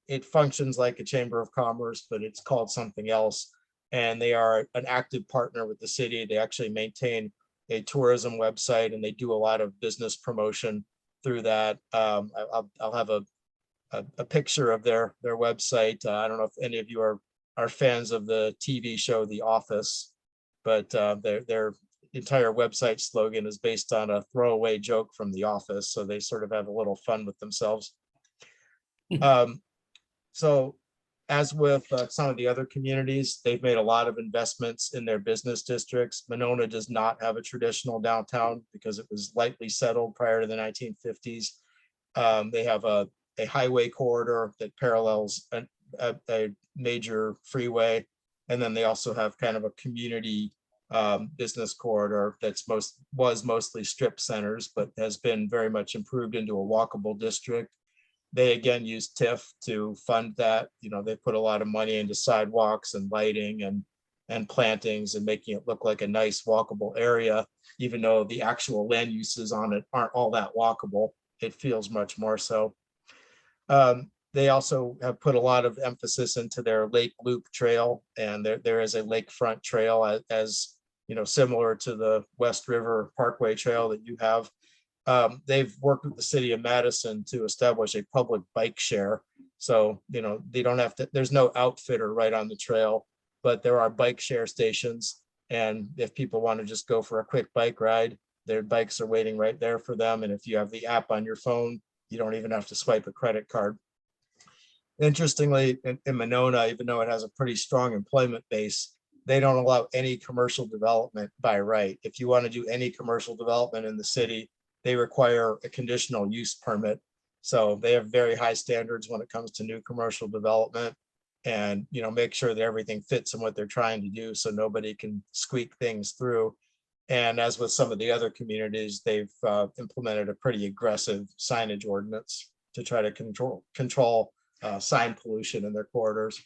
it functions like a chamber of commerce, but it's called something else. And they are an active partner with the city. They actually maintain a tourism website, and they do a lot of business promotion through that. I'll have a picture of their website. I don't know if any of you are fans of the TV show The Office, but their entire website slogan is based on a throwaway joke from The Office. So they sort of have a little fun with themselves. So as with some of the other communities, they've made a lot of investments in their business districts. Monona does not have a traditional downtown because it was lightly settled prior to the 1950s. They have a highway corridor that parallels a major freeway. And then they also have kind of a community business corridor that's was mostly strip centers, but has been very much improved into a walkable district. They again use TIF to fund that. They put a lot of money into sidewalks and lighting and plantings and making it look like a nice walkable area, even though the actual land uses on it aren't all that walkable. It feels much more so. They also have put a lot of emphasis into their Lake Loop Trail, and there is a lakefront trail as similar to the West River Parkway Trail that you have. They've worked with the city of Madison to establish a public bike share. So, they don't have to, there's no outfitter right on the trail, but there are bike share stations. And if people want to just go for a quick bike ride, their bikes are waiting right there for them. And if you have the app on your phone, you don't even have to swipe a credit card. Interestingly, in Monona, even though it has a pretty strong employment base, they don't allow any commercial development by right. If you want to do any commercial development in the city, they require a conditional use permit. So they have very high standards when it comes to new commercial development, and make sure that everything fits in what they're trying to do so nobody can squeak things through. And as with some of the other communities, they've implemented a pretty aggressive signage ordinance to try to control sign pollution in their corridors.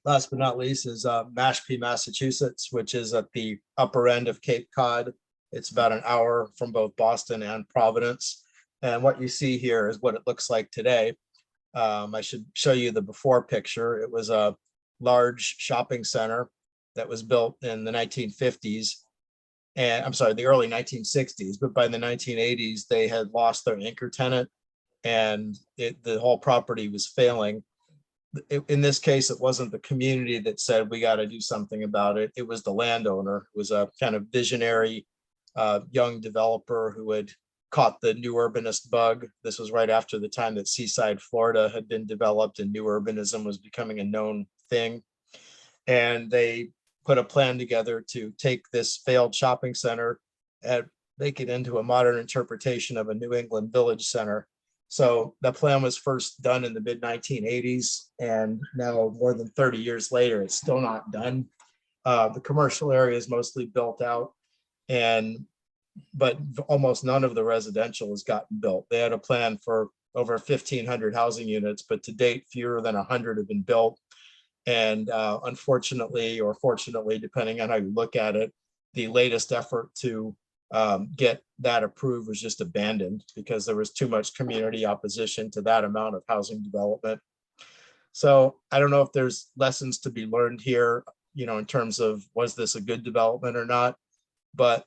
Last but not least is Mashpee, Massachusetts, which is at the upper end of Cape Cod. It's about an hour from both Boston and Providence. And what you see here is what it looks like today. I should show you the before picture. It was a large shopping center that was built in the 1950s. And I'm sorry, the early 1960s, but by the 1980s, they had lost their anchor tenant and the whole property was failing. In this case, it wasn't the community that said, we got to do something about it. It was the landowner. It was a kind of visionary young developer who had caught the new urbanist bug. This was right after the time that Seaside, Florida had been developed and new urbanism was becoming a known thing. And they put a plan together to take this failed shopping center and make it into a modern interpretation of a New England village center. So that plan was first done in the mid 1980s, and now more than 30 years later, it's still not done. The commercial area is mostly built out, but almost none of the residential has gotten built. They had a plan for over 1,500 housing units, but to date, fewer than 100 have been built. And unfortunately, or fortunately, depending on how you look at it, the latest effort to get that approved was just abandoned because there was too much community opposition to that amount of housing development. So I don't know if there's lessons to be learned here, in terms of, was this a good development or not? But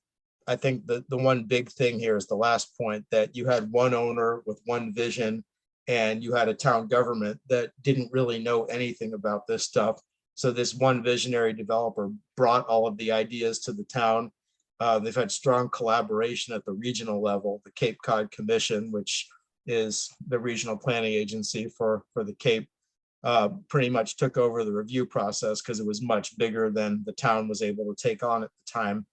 I think the one big thing here is the last point, that you had one owner with one vision, and you had a town government that didn't really know anything about this stuff. So this one visionary developer brought all of the ideas to the town. They've had strong collaboration at the regional level. The Cape Cod Commission, which is the regional planning agency for the Cape, pretty much took over the review process because it was much bigger than the town was able to take on at the time.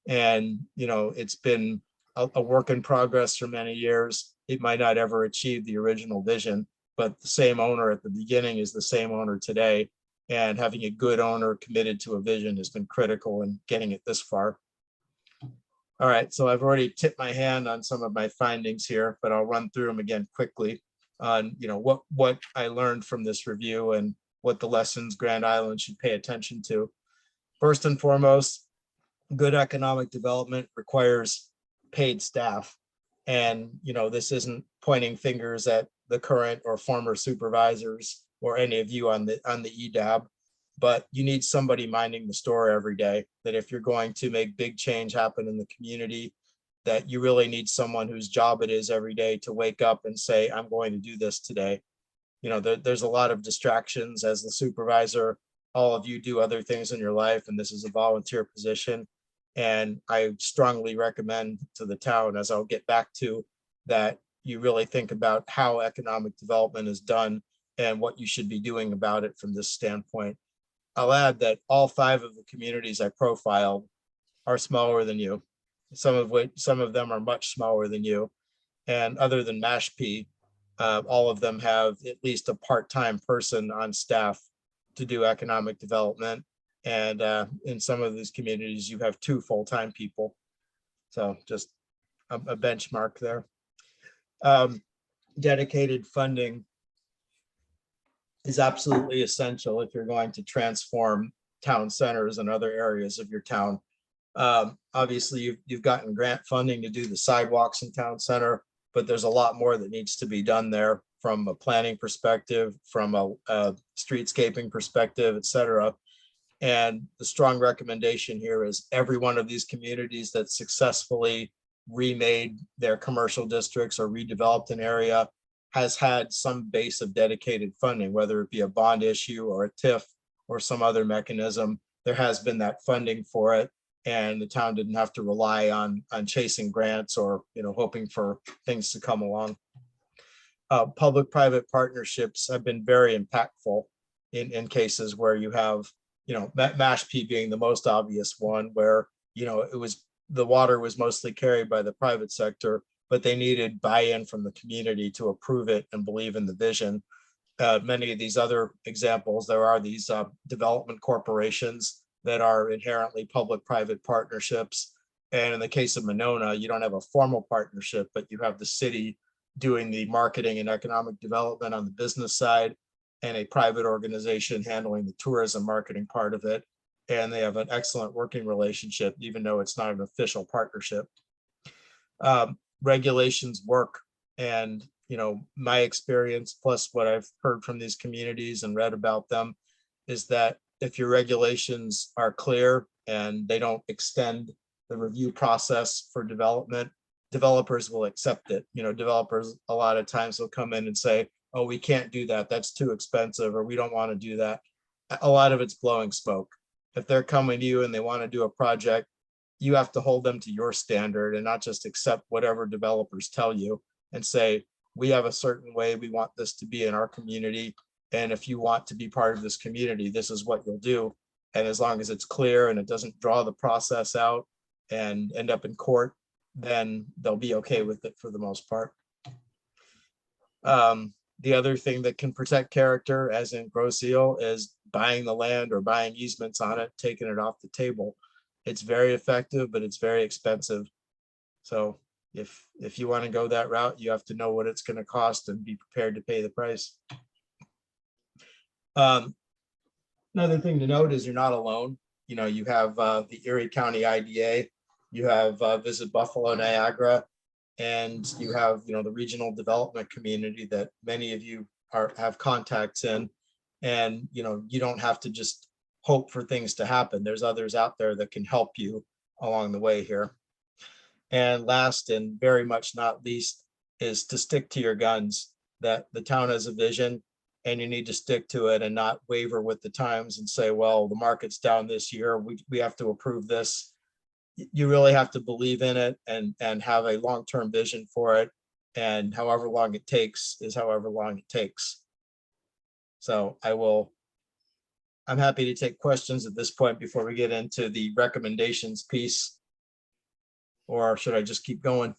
And, it's been a work in progress for many years. It might not ever achieve the original vision, but the same owner at the beginning is the same owner today. And having a good owner committed to a vision has been critical in getting it this far. All right, so I've already tipped my hand on some of my findings here, but I'll run through them again quickly on, what I learned from this review and what the lessons Grand Island should pay attention to. First and foremost, good economic development requires paid staff. And, this isn't pointing fingers at the current or former supervisors or any of you on the EDAB, but you need somebody minding the store every day, that if you're going to make big change happen in the community, that you really need someone whose job it is every day to wake up and say, I'm going to do this today. There's a lot of distractions as the supervisor. All of you do other things in your life, and this is a volunteer position. And I strongly recommend to the town, as I'll get back to, that you really think about how economic development is done and what you should be doing about it from this standpoint. I'll add that all 5 of the communities I profiled are smaller than you, some of them are much smaller than you. And other than Mashpee, all of them have at least a part-time person on staff to do economic development. And in some of these communities, you have 2 full-time people. So just a benchmark there. Dedicated funding is absolutely essential if you're going to transform town centers and other areas of your town. Obviously, you've gotten grant funding to do the sidewalks in town center, but there's a lot more that needs to be done there from a planning perspective, from a streetscaping perspective, et cetera. And the strong recommendation here is every one of these communities that successfully remade their commercial districts or redeveloped an area has had some base of dedicated funding, whether it be a bond issue or a TIF or some other mechanism. There has been that funding for it, and the town didn't have to rely on chasing grants or hoping for things to come along. Public-private partnerships have been very impactful in cases where you have, Mashpee being the most obvious one, where the water was mostly carried by the private sector, but they needed buy-in from the community to approve it and believe in the vision. Many of these other examples, there are these development corporations that are inherently public-private partnerships. And in the case of Monona, you don't have a formal partnership, but you have the city doing the marketing and economic development on the business side, and a private organization handling the tourism marketing part of it. And they have an excellent working relationship, even though it's not an official partnership. Regulations work. And, my experience, plus what I've heard from these communities and read about them, is that if your regulations are clear and they don't extend the review process for development, developers will accept it. You know, developers a lot of times will come in and say, oh, we can't do that. That's too expensive, or we don't want to do that. A lot of it's blowing smoke. If they're coming to you and they want to do a project, you have to hold them to your standard and not just accept whatever developers tell you and say, we have a certain way we want this to be in our community. And if you want to be part of this community, this is what you'll do. And as long as it's clear and it doesn't draw the process out and end up in court, then they'll be okay with it for the most part. The other thing that can protect character, as in gross eel, is buying the land or buying easements on it, taking it off the table. It's very effective, but it's very expensive. So if you want to go that route, you have to know what it's going to cost and be prepared to pay the price. Another thing to note is you're not alone. You know, you have the Erie County IDA, you have Visit Buffalo Niagara, and you have, you know, the regional development community that many of you have contacts in. And, you know, you don't have to just hope for things to happen. There's others out there that can help you along the way here. And last and very much not least is to stick to your guns, that the town has a vision and you need to stick to it and not waver with the times and say, well, the market's down this year, we have to approve this. You really have to believe in it and have a long-term vision for it. And however long it takes is however long it takes. So I'm happy to take questions at this point before we get into the recommendations piece. Or should I just keep going?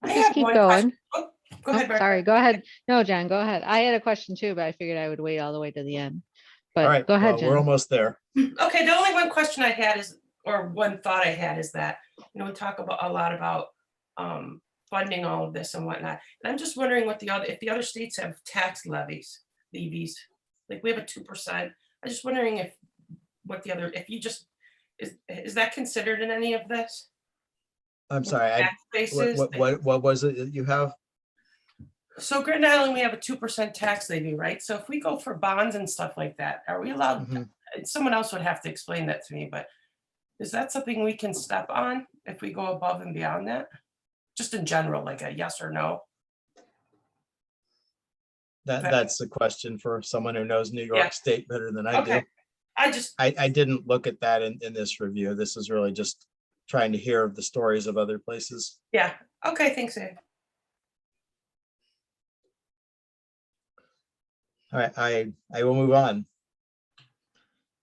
I Just have keep one going. question. Oh, go Oh, ahead, Martha. sorry, go ahead. No, Jen, go ahead. I had a question too, but I figured I would wait all the way to the end. All But right, go ahead, well, we're Jen. almost there. Okay, the only one question I had is, or one thought I had is that, you know, we talk about a lot about funding all of this and whatnot. And I'm just wondering what if the other states have tax levies, like we have a 2%. I'm just wondering if you just, is that considered in any of this? I'm sorry, Tax bases? what was it that you have? So Grand Island, we have a 2% tax levy, right? So if we go for bonds and stuff like that, are we allowed? Mhm. Someone else would have to explain that to me, but is that something we can step on if we go above and beyond that? Just in general, like a yes or no? That's the question for someone who knows New Yeah. York State better than I do. Okay, I didn't look at that in this review. This is really just trying to hear of the stories of other places. yeah, okay, thanks, Ed. All right, I will move on.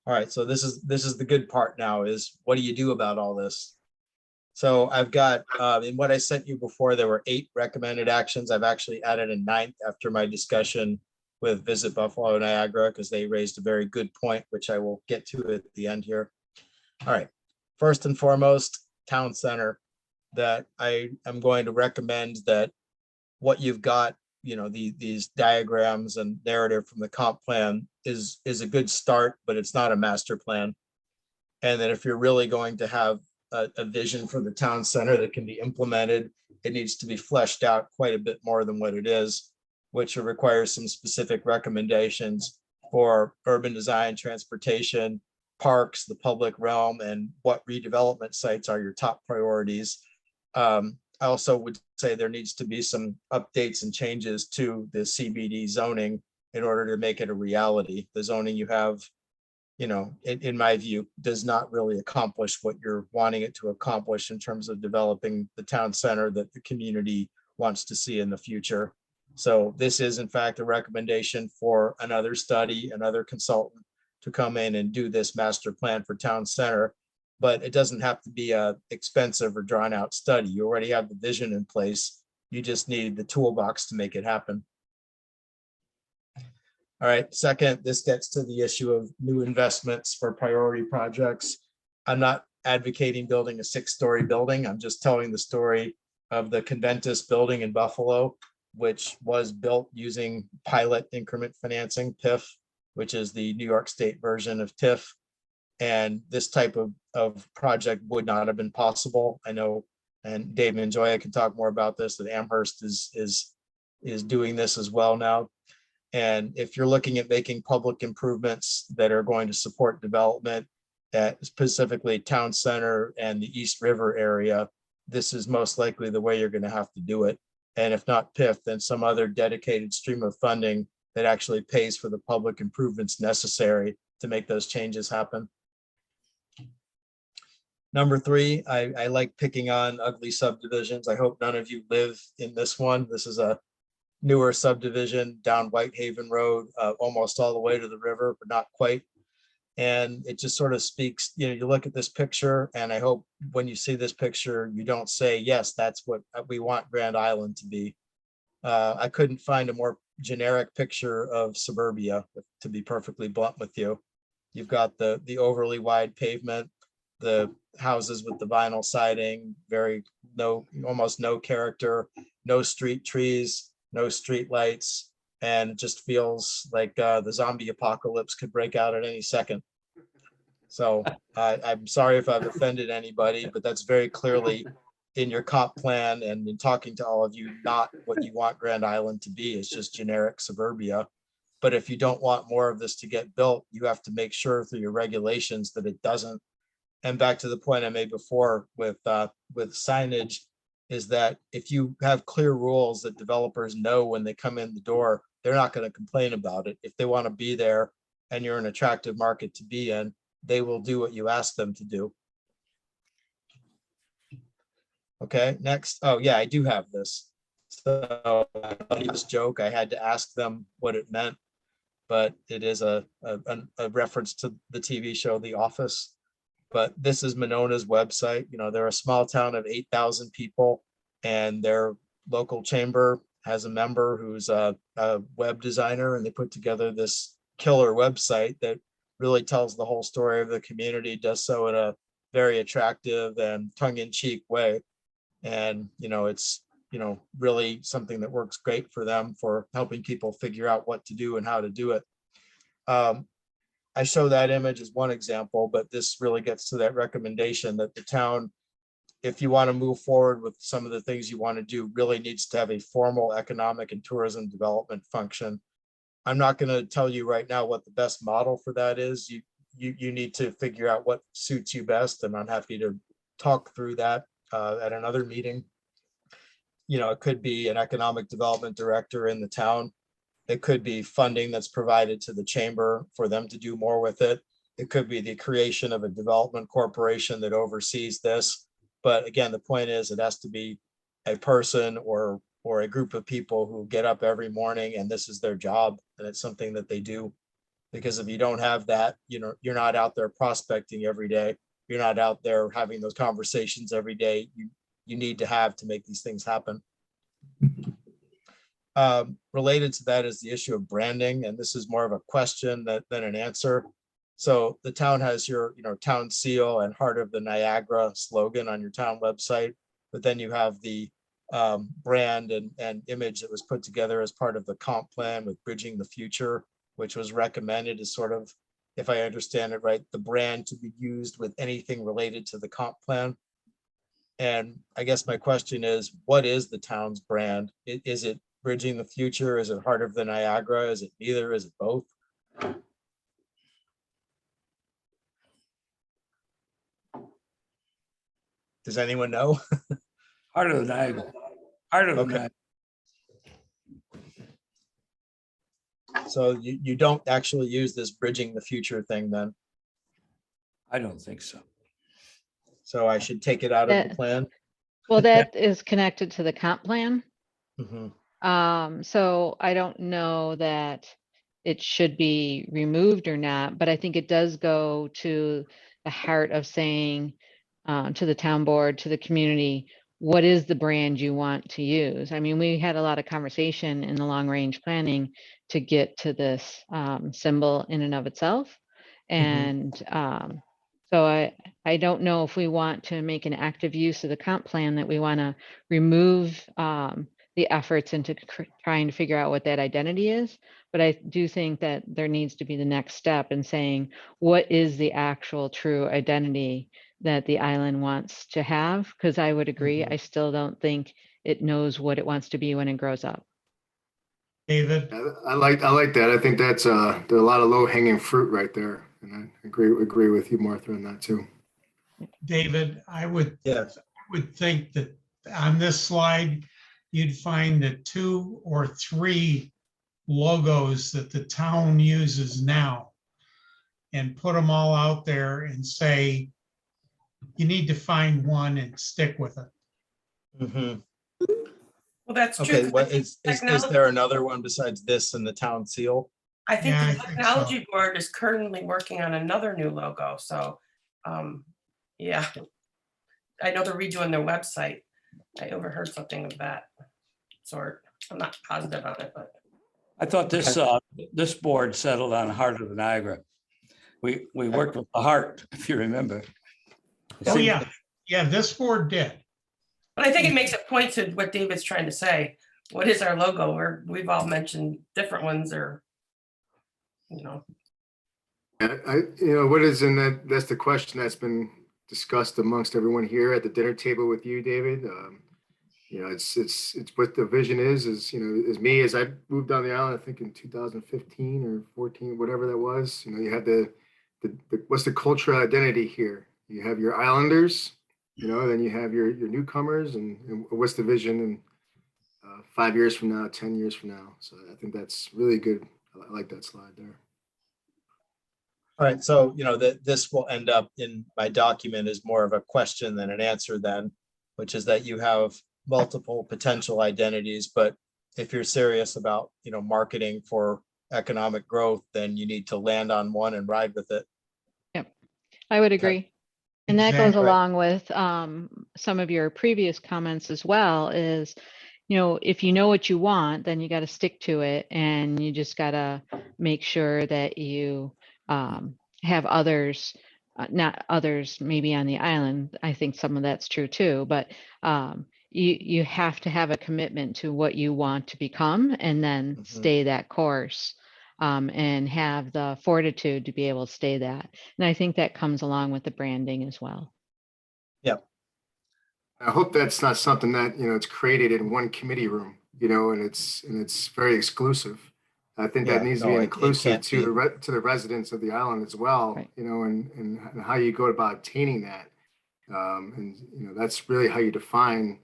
All right, so this is the good part now, is what do you do about all this? So I've got, in what I sent you before, there were 8 recommended actions. I've actually added a 9th after my discussion with Visit Buffalo Niagara, because they raised a very good point, which I will get to at the end here. All right, first and foremost, town center, that I am going to recommend that what you've got, you know, these diagrams and narrative from the comp plan is a good start, but it's not a master plan. And that if you're really going to have a vision for the town center that can be implemented, it needs to be fleshed out quite a bit more than what it is, which will require some specific recommendations for urban design, transportation, parks, the public realm, and what redevelopment sites are your top priorities. I also would say there needs to be some updates and changes to the CBD zoning in order to make it a reality. The zoning you have, you know, in my view, does not really accomplish what you're wanting it to accomplish in terms of developing the town center that the community wants to see in the future. So this is in fact a recommendation for another study, another consultant to come in and do this master plan for town center. But it doesn't have to be a expensive or drawn out study. You already have the vision in place. You just need the toolbox to make it happen. All right, second, this gets to the issue of new investments for priority projects. I'm not advocating building a 6-story building. I'm just telling the story of the Conventus building in Buffalo, which was built using pilot increment financing, PIF, which is the New York State version of TIF. And this type of project would not have been possible. I know, and Dave and Joya can talk more about this, that Amherst is doing this as well now. And if you're looking at making public improvements that are going to support development, at specifically town center and the East River area, this is most likely the way you're going to have to do it. And if not PIF, then some other dedicated stream of funding that actually pays for the public improvements necessary to make those changes happen. Number 3, I like picking on ugly subdivisions. I hope none of you live in this one. This is a newer subdivision down Whitehaven Road, almost all the way to the river, but not quite. And it just sort of speaks, you know, you look at this picture, and I hope when you see this picture, you don't say, yes, that's what we want Grand Island to be. I couldn't find a more generic picture of suburbia, to be perfectly blunt with you. You've got the overly wide pavement, the houses with the vinyl siding, almost no character, no street trees, no street lights, and it just feels like the zombie apocalypse could break out at any second. So I'm sorry if I've offended anybody, but that's very clearly in your comp plan and in talking to all of you, not what you want Grand Island to be. It's just generic suburbia. But if you don't want more of this to get built, you have to make sure through your regulations that it doesn't. And back to the point I made before with signage, is that if you have clear rules that developers know when they come in the door, they're not going to complain about it. If they want to be there and you're an attractive market to be in, they will do what you ask them to do. Okay, next. Oh yeah, I do have this. So this joke, I had to ask them what it meant, but it is a reference to the TV show The Office. But this is Monona's website. You know, they're a small town of 8,000 people, and their local chamber has a member who's a web designer, and they put together this killer website that really tells the whole story of the community, does so in a very attractive and tongue-in-cheek way. And, you know, it's, you know, really something that works great for them for helping people figure out what to do and how to do it. I show that image as one example, but this really gets to that recommendation that the town, if you want to move forward with some of the things you want to do, really needs to have a formal economic and tourism development function. I'm not going to tell you right now what the best model for that is. You need to figure out what suits you best, and I'm happy to talk through that at another meeting. You know, it could be an economic development director in the town. It could be funding that's provided to the chamber for them to do more with it. It could be the creation of a development corporation that oversees this. But again, the point is it has to be a person or a group of people who get up every morning and this is their job, and it's something that they do. Because if you don't have that, you know, you're not out there prospecting every day. You're not out there having those conversations every day. You need to have to make these things happen. Related to that is the issue of branding, and this is more of a question than an answer. So the town has your, you know, town seal and Heart of the Niagara slogan on your town website, but then you have the brand and image that was put together as part of the comp plan with Bridging the Future, which was recommended as sort of, if I understand it right, the brand to be used with anything related to the comp plan. And I guess my question is, what is the town's brand? Is it Bridging the Future? Is it Heart of the Niagara? Is it neither? Is it both? Does anyone know? Heart of the Niagara. Heart of the Okay. Niagara. So you don't actually use this Bridging the Future thing then? I don't think so. So I should take it out of the plan? Well, that is connected to the comp plan. Mhm. So I don't know that it should be removed or not, but I think it does go to the heart of saying to the town board, to the community, what is the brand you want to use? I mean, we had a lot of conversation in the long range planning to get to this symbol in and of itself. And so I don't know if we want to make an active use of the comp plan, that we want to remove the efforts into trying to figure out what that identity is. But I do think that there needs to be the next step in saying, what is the actual true identity that the island wants to have? Because I would agree, I still don't think it knows what it wants to be when it grows up. David, I like that. I think that's there's a lot of low hanging fruit right there. And I agree with you, Martha, on that too. David, I would Yes. think that on this slide, you'd find the 2 or 3 logos that the town uses now and put them all out there and say, you need to find one and stick with it. Mhm. Well, that's true. Okay, 'cause I what think is technology- there another one besides this and the town seal? I think Yeah, I the think so. technology board is currently working on another new logo, so, yeah. I know they're redoing their website. I overheard something of that sort. I'm not positive on it, but. I thought this board settled on Heart of the Niagara. We worked with the Heart, if you remember. It Oh, seemed- yeah. Yeah, this board did. But I think it makes a point to what David's trying to say. What is our logo? We've all mentioned different ones or, you know. What is in that? That's the question that's been discussed amongst everyone here at the dinner table with you, David. It's what the vision is as me, as I moved down the island, I think in 2015 or 14, whatever that was. You have the what's the cultural identity here? You have your islanders, then you have your newcomers, and what's the vision in 5 years from now, 10 years from now. So I think that's really good. I like that slide there. All right, so that this will end up in my document as more of a question than an answer then, which is that you have multiple potential identities, but if you're serious about, marketing for economic growth, then you need to land on one and ride with it. Yep, I would agree. And that goes Exactly. along with some of your previous comments as well is, if you know what you want, then you got to stick to it, and you just got to make sure that you have others, not others maybe on the island. I think some of that's true too, but you have to have a commitment to what you want to become and then Mhm. stay that course. And have the fortitude to be able to stay that. And I think that comes along with the branding as well. Yep. I hope that's not something that, it's created in one committee room, and it's very exclusive. I think that Yeah, needs to no, be it inclusive can't to the residents of the island as well, Right. and how you go about obtaining that. That's really how you define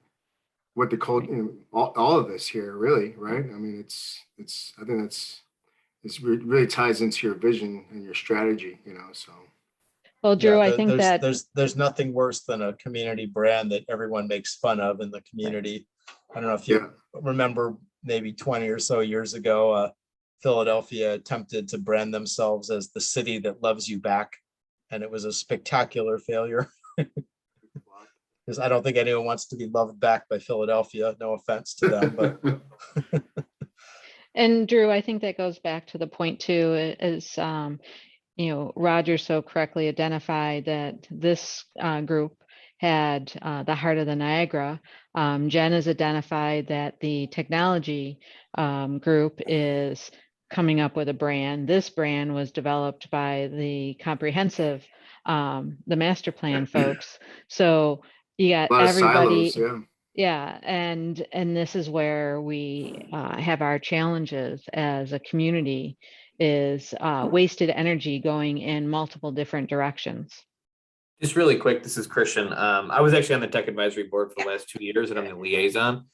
what the culture, all of this here, really, right? I mean, I think really ties into your vision and your strategy, so. Well, Drew, Yeah, I think that there's nothing worse than a community brand that everyone makes fun of in the community. I don't know if you remember, maybe 20 or so years ago, Philadelphia attempted to brand themselves as the city that loves you back, and it was a spectacular failure. Because I don't think anyone wants to be loved back by Philadelphia. No offense to them, but And Drew, I think that goes back to the point too, is, Roger so correctly identified that this group had the Heart of the Niagara. Jen has identified that the technology group is coming up with a brand. This brand was developed by the comprehensive, the master plan folks. So you got A lot of everybody. silos, Yeah, and this is where we have our challenges as a community is wasted energy going in multiple different directions. Just really quick, this is Christian. I was actually on the tech advisory board for the last 2 years, and I'm the liaison.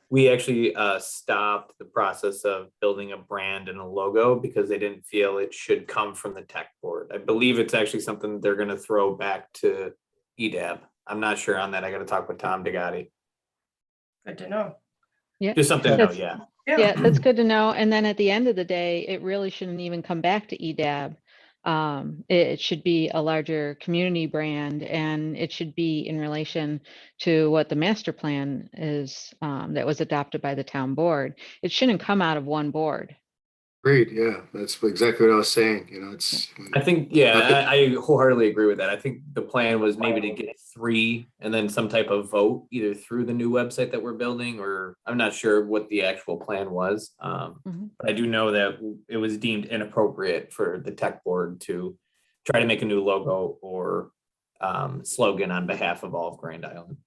We actually stopped the process of building a brand and a logo because they didn't feel it should come from the tech board. I believe it's actually something they're going to throw back to EDAB. I'm not sure on that. I got to talk with Tom DeGotti. Good to know. Yeah, Just something to know, That's- yeah. yeah, that's good to know. And then at the end of the day, it really shouldn't even come back to EDAB. It should be a larger community brand, and it should be in relation to what the master plan is that was adopted by the town board. It shouldn't come out of one board. Agreed. Yeah, that's exactly what I was saying. I think, yeah, I wholeheartedly agree with that. I think the plan was maybe to get 3 and then some type of vote either through the new website that we're building, or I'm not sure what the actual plan was. But I do know that it was deemed inappropriate for the tech board to try to make a new logo or slogan on behalf of all of Grand Island.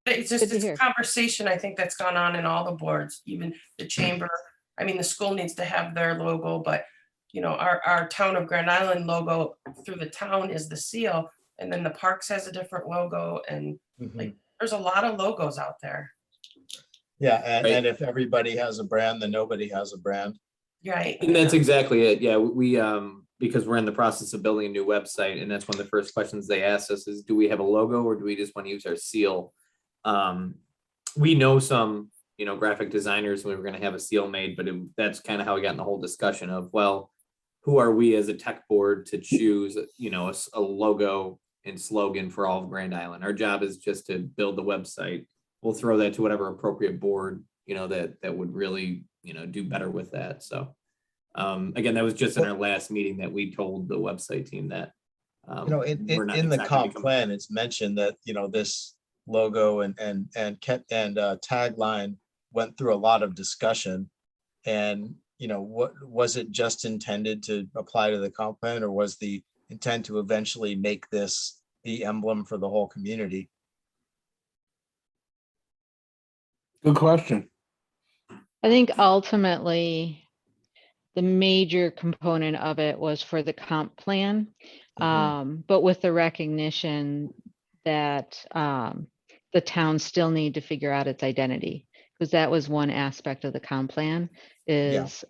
It's Good just to it's a hear. conversation I think that's gone on in all the boards, even the chamber. I mean, the school needs to have their logo, but you know, our town of Grand Island logo through the town is the seal, and then the parks has a different logo, and like, there's a lot of logos out there. Yeah, and Right. if everybody has a brand, then nobody has a brand. Right. And that's exactly it. Yeah, we because we're in the process of building a new website, and that's one of the first questions they asked us is, do we have a logo or do we just want to use our seal? We know some, you know, graphic designers, and we were going to have a seal made, but that's kind of how we got in the whole discussion of, well, who are we as a tech board to choose, you know, a logo and slogan for all of Grand Island? Our job is just to build the website. We'll throw that to whatever appropriate board, you know, that would really, you know, do better with that. So again, that was just in our last meeting that we told the website team that You know, we're not in the exactly comp becoming- plan, it's mentioned that, you know, this logo and tagline went through a lot of discussion. And, you know, what was it just intended to apply to the comp plan, or was the intent to eventually make this the emblem for the whole community? Good question. I think ultimately, the major component of it was for the comp plan, but with the recognition that the towns still need to figure out its identity, because that was one aspect of the comp plan is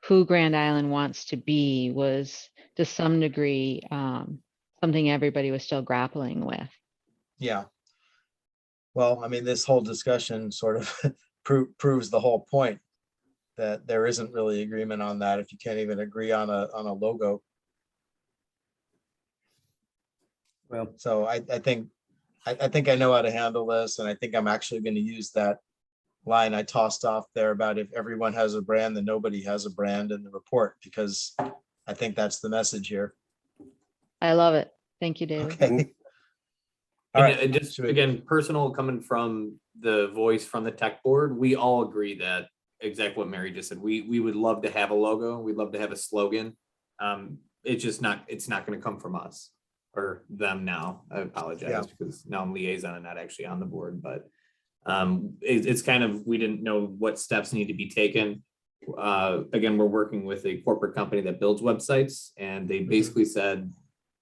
who Grand Island wants to be was to some degree something everybody was still grappling with. Yeah. Well, I mean, this whole discussion sort of proves the whole point, that there isn't really agreement on that if you can't even agree on a logo. Well, So I think I know how to handle this, and I think I'm actually going to use that line I tossed off there about if everyone has a brand, then nobody has a brand in the report, because I think that's the message here. I love it. Thank you, David. Okay. All And right. just Should we- again, personal coming from the voice from the tech board, we all agree that exactly what Mary just said. We would love to have a logo. We'd love to have a slogan. It's not going to come from us or them now. I apologize Yeah. because now I'm liaison and not actually on the board, but it's kind of, we didn't know what steps need to be taken. Again, we're working with a corporate company that builds websites, and they basically said,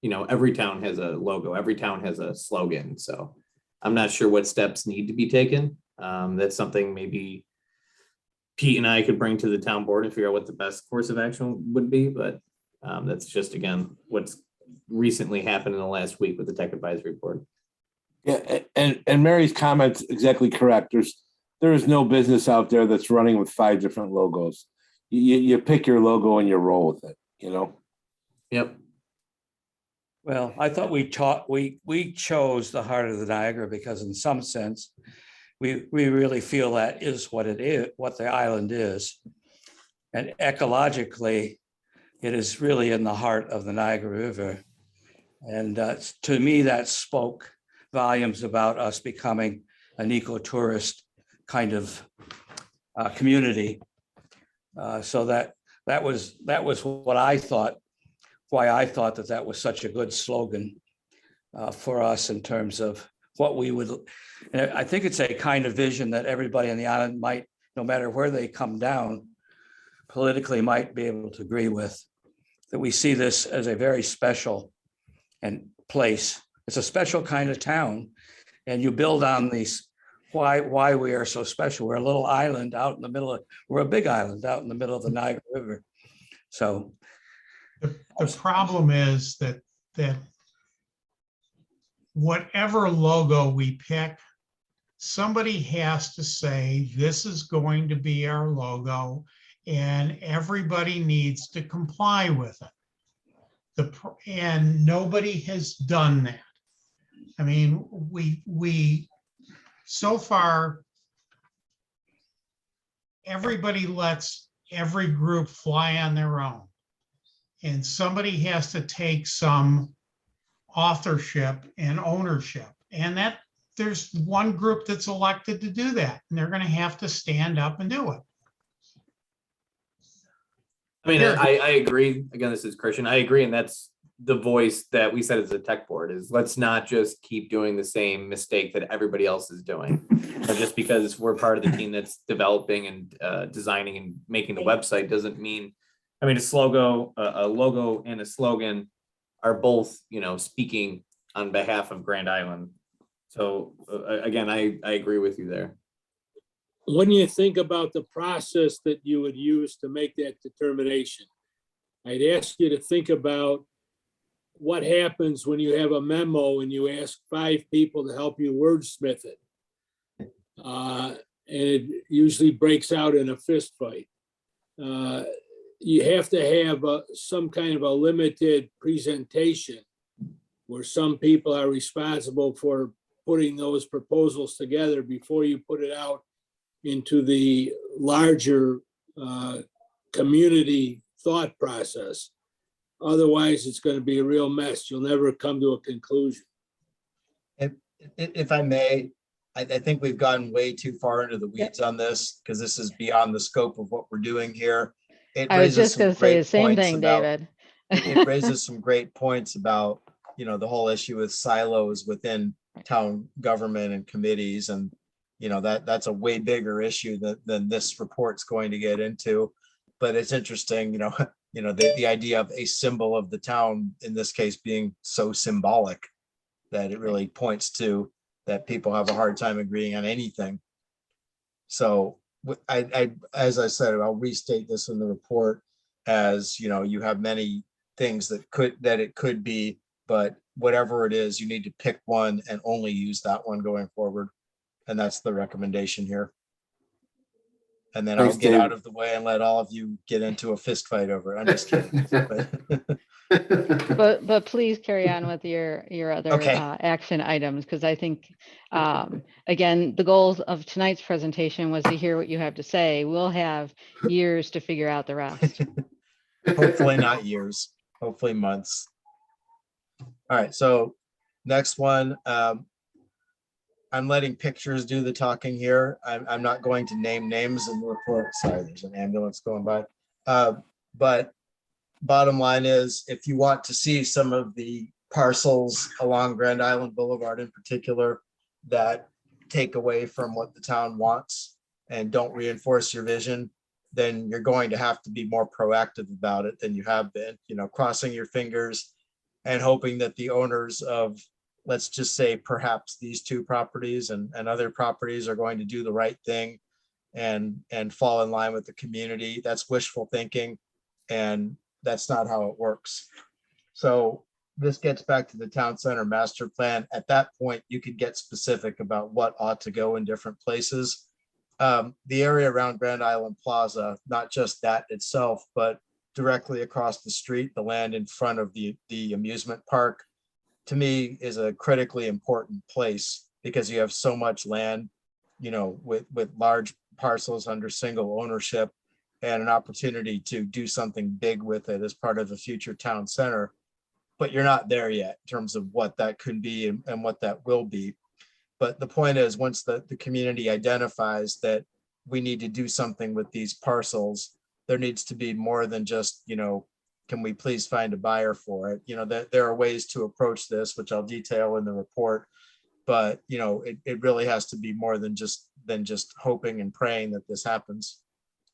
you know, every town has a logo, every town has a slogan. So I'm not sure what steps need to be taken. That's something maybe Pete and I could bring to the town board and figure out what the best course of action would be. But that's just, again, what's recently happened in the last week with the tech advisory board. Yeah, and Mary's comment's exactly correct. There is no business out there that's running with 5 different logos. You pick your logo and you roll with it, you know? Yep. well, I thought we chose the heart of the Niagara because in some sense, we really feel that is what it is, what the island is. And ecologically, it is really in the heart of the Niagara River. And to me, that spoke volumes about us becoming an ecotourist kind of community. So that was what I thought, why I thought that was such a good slogan for us in terms of what we would. And I think it's a kind of vision that everybody on the island might, no matter where they come down politically, might be able to agree with, that we see this as a very special and place. It's a special kind of town, and you build on these why we are so special. We're a little island out in the middle of, we're a big island out in the middle of the Niagara River. So the problem is that whatever logo we pick, somebody has to say, this is going to be our logo, and everybody needs to comply with it. And nobody has done that. I mean, we so far, everybody lets every group fly on their own. And somebody has to take some authorship and ownership. And that there's one group that's elected to do that, and they're going to have to stand up and do it. I mean, Here. I agree. Again, this is Christian. I agree. And that's the voice that we said as a tech board is, let's not just keep doing the same mistake that everybody else is doing. Just because we're part of the team that's developing and designing and making the website doesn't mean I mean, a logo and a slogan are both, speaking on behalf of Grand Island. So again, I agree with you there. When you think about the process that you would use to make that determination, I'd ask you to think about what happens when you have a memo and you ask 5 people to help you wordsmith it. And it usually breaks out in a fist fight. You have to have some kind of a limited presentation where some people are responsible for putting those proposals together before you put it out into the larger community thought process. Otherwise, it's going to be a real mess. You'll never come to a conclusion. If I may, I think we've gone way too far into the weeds on this because this is beyond the scope of what we're doing here. I was just going to say the same thing, David. It raises some great points about, the whole issue with silos within town government and committees. And, that's a way bigger issue than this report's going to get into. But it's interesting, the idea of a symbol of the town, in this case, being so symbolic that it really points to that people have a hard time agreeing on anything. So as I said, I'll restate this in the report as, you have many things that it could be, but whatever it is, you need to pick one and only use that one going forward. And that's the recommendation here. And then Thanks, I'll get Dave. out of the way and let all of you get into a fist fight over it. I'm just kidding. But please carry on with your other Okay. action items, because I think, again, the goals of tonight's presentation was to hear what you have to say. We'll have years to figure out the rest. Hopefully not years, hopefully months. All right, so next one, I'm letting pictures do the talking here. I'm not going to name names in the report. Sorry, there's an ambulance going by. But bottom line is, if you want to see some of the parcels along Grand Island Boulevard in particular that take away from what the town wants and don't reinforce your vision, then you're going to have to be more proactive about it than you have been, crossing your fingers and hoping that the owners of, let's just say, perhaps these 2 properties and other properties are going to do the right thing and fall in line with the community. That's wishful thinking, and that's not how it works. So this gets back to the town center master plan. At that point, you could get specific about what ought to go in different places. The area around Grand Island Plaza, not just that itself, but directly across the street, the land in front of the amusement park, to me, is a critically important place because you have so much land, with large parcels under single ownership and an opportunity to do something big with it as part of a future town center. But you're not there yet in terms of what that could be and what that will be. But the point is, once the community identifies that we need to do something with these parcels, there needs to be more than just, can we please find a buyer for it? That there are ways to approach this, which I'll detail in the report. But, it really has to be more than just hoping and praying that this happens.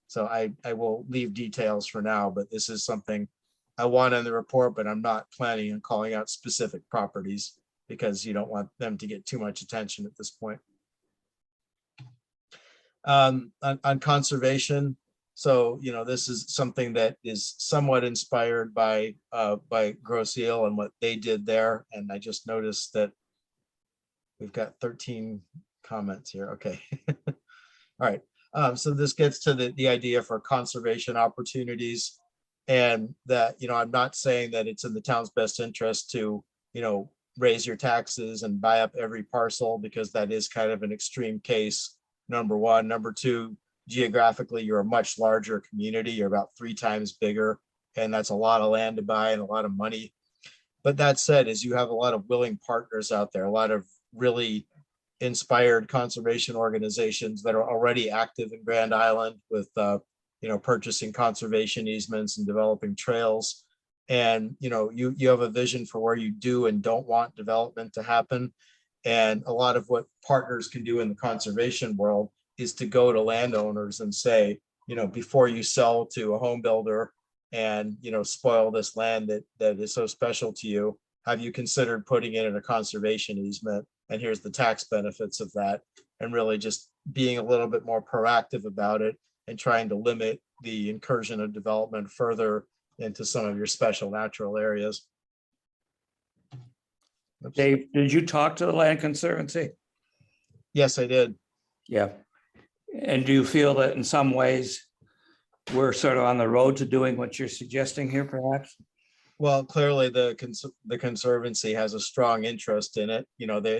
So I will leave details for now, but this is something I want in the report, but I'm not planning on calling out specific properties because you don't want them to get too much attention at this point. On conservation, so this is something that is somewhat inspired by Grosse Ile and what they did there, and I just noticed that we've got 13 comments here. Okay. All right. So this gets to the idea for conservation opportunities, and that, I'm not saying that it's in the town's best interest to, raise your taxes and buy up every parcel, because that is kind of an extreme case, number one. Number two, geographically, you're a much larger community. You're about 3 times bigger, and that's a lot of land to buy and a lot of money. But that said, is you have a lot of willing partners out there, a lot of really inspired conservation organizations that are already active in Grand Island with, purchasing conservation easements and developing trails. And, you have a vision for where you do and don't want development to happen. And a lot of what partners can do in the conservation world is to go to landowners and say, before you sell to a home builder and, spoil this land that is so special to you? Have you considered putting it in a conservation easement? And here's the tax benefits of that. And really just being a little bit more proactive about it and trying to limit the incursion of development further into some of your special natural areas. Oops. Dave, did you talk to the Land Conservancy? Yes, I did. Yeah. And do you feel that in some ways we're sort of on the road to doing what you're suggesting here, perhaps? Well, clearly the Conservancy has a strong interest in it.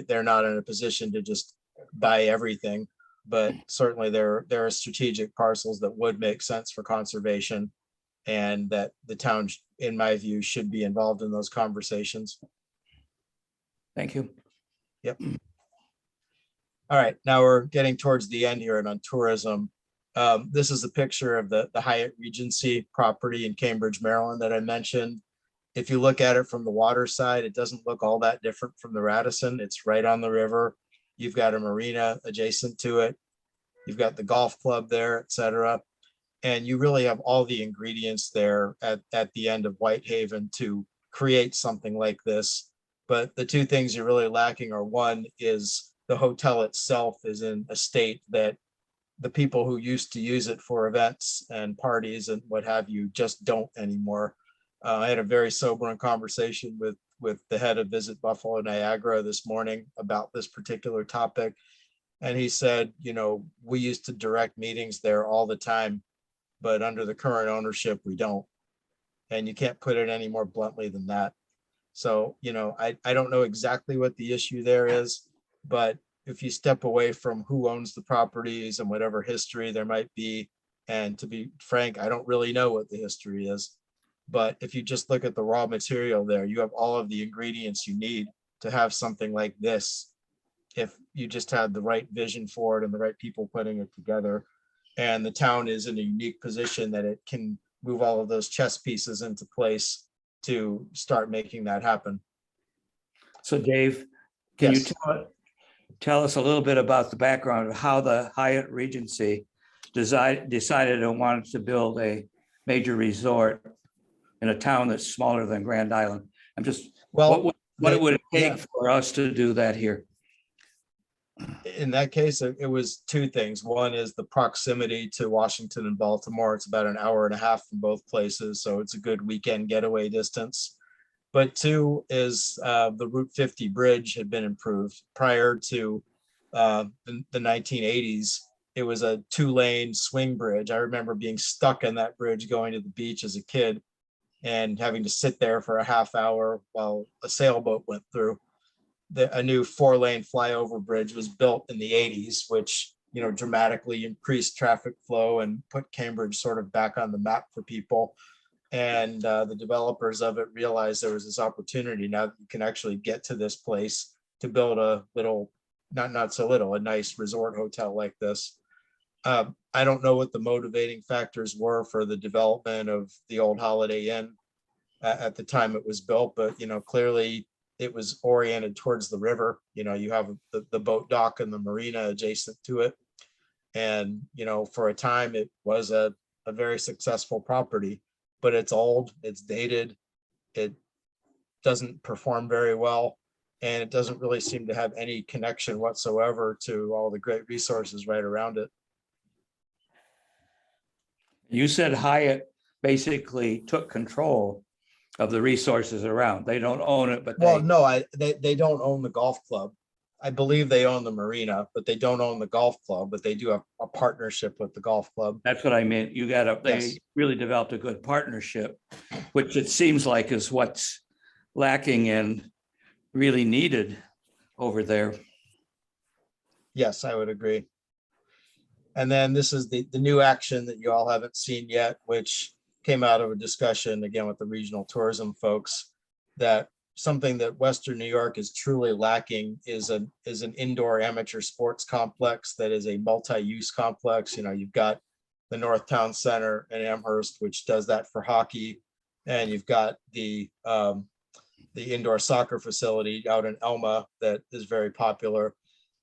They're not in a position to just buy everything, but certainly there are strategic parcels that would make sense for conservation, and that the town, in my view, should be involved in those conversations. Thank you. Yep. All right, now we're getting towards the end here and on tourism. This is a picture of the Hyatt Regency property in Cambridge, Maryland that I mentioned. If you look at it from the water side, it doesn't look all that different from the Radisson. It's right on the river. You've got a marina adjacent to it. You've got the golf club there, et cetera. And you really have all the ingredients there at the end of Whitehaven to create something like this. But the two things you're really lacking are, one is the hotel itself is in a state that the people who used to use it for events and parties and what have you just don't anymore. I had a very sobering conversation with the head of Visit Buffalo Niagara this morning about this particular topic. And he said, we used to direct meetings there all the time, but under the current ownership, we don't. And you can't put it any more bluntly than that. So, I don't know exactly what the issue there is, but if you step away from who owns the properties and whatever history there might be, and to be frank, I don't really know what the history is. But if you just look at the raw material there, you have all of the ingredients you need to have something like this, if you just had the right vision for it and the right people putting it together. And the town is in a unique position that it can move all of those chess pieces into place to start making that happen. So Dave, can Yes. you tell us a little bit about the background of how the Hyatt Regency decided and wanted to build a major resort in a town that's smaller than Grand Island? I'm just, Well, what would it take yeah. for us to do that here? In that case, it was two things. One is the proximity to Washington and Baltimore. It's about an hour and a half from both places, so it's a good weekend getaway distance. But two is the Route 50 bridge had been improved prior to the 1980s. It was a 2-lane swing bridge. I remember being stuck in that bridge going to the beach as a kid and having to sit there for a half hour while a sailboat went through. A new 4-lane flyover bridge was built in the 80s, which dramatically increased traffic flow and put Cambridge sort of back on the map for people. And the developers of it realized there was this opportunity now that you can actually get to this place to build a little, not so little, a nice resort hotel like this. I don't know what the motivating factors were for the development of the old Holiday Inn at the time it was built, but clearly it was oriented towards the river. You have the boat dock and the marina adjacent to it. And, for a time it was a very successful property, but it's old, it's dated, it doesn't perform very well, and it doesn't really seem to have any connection whatsoever to all the great resources right around it. You said Hyatt basically took control of the resources around. They don't own it, but Well, no, they don't own the golf club. I believe they own the marina, but they don't own the golf club, but they do have a partnership with the golf club. that's what I meant. They Yes. really developed a good partnership, which it seems like is what's lacking and really needed over there. Yes, I would agree. And then this is the new action that you all haven't seen yet, which came out of a discussion again with the regional tourism folks, that something that Western New York is truly lacking is an indoor amateur sports complex that is a multi-use complex. You've got the North Town Center in Amherst, which does that for hockey, and you've got the indoor soccer facility out in Elma that is very popular.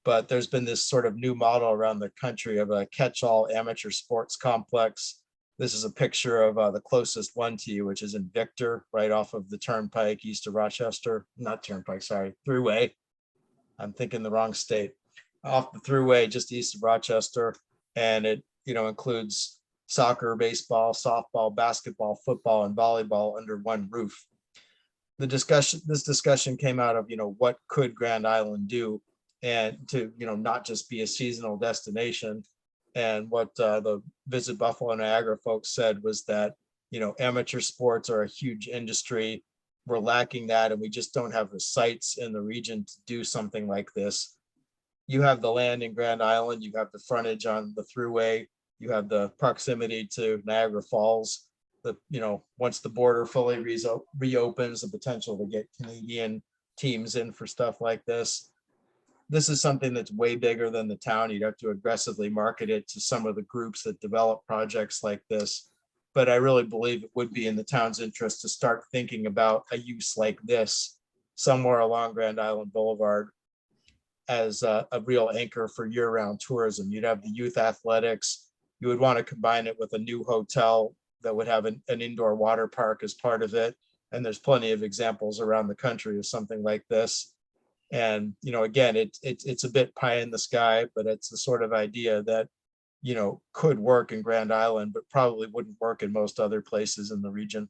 But there's been this sort of new model around the country of a catch-all amateur sports complex This is a picture of the closest one to you, which is in Victor, right off of the Turnpike east of Rochester. Not Turnpike, sorry, Thruway. I'm thinking the wrong state. Off the Thruway, just east of Rochester, and it includes soccer, baseball, softball, basketball, football, and volleyball under one roof. This discussion came out of what could Grand Island do, and to not just be a seasonal destination. And what the Visit Buffalo Niagara folks said was that amateur sports are a huge industry. We're lacking that, and we just don't have the sites in the region to do something like this. You have the land in Grand Island, you have the frontage on the Thruway, you have the proximity to Niagara Falls. Once the border fully reopens, the potential to get Canadian teams in for stuff like this. This is something that's way bigger than the town. You'd have to aggressively market it to some of the groups that develop projects like this. But I really believe it would be in the town's interest to start thinking about a use like this somewhere along Grand Island Boulevard as a real anchor for year-round tourism. You'd have the youth athletics. You would want to combine it with a new hotel that would have an indoor water park as part of it. And there's plenty of examples around the country of something like this. And, again, it's a bit pie in the sky, but it's the sort of idea that, could work in Grand Island, but probably wouldn't work in most other places in the region.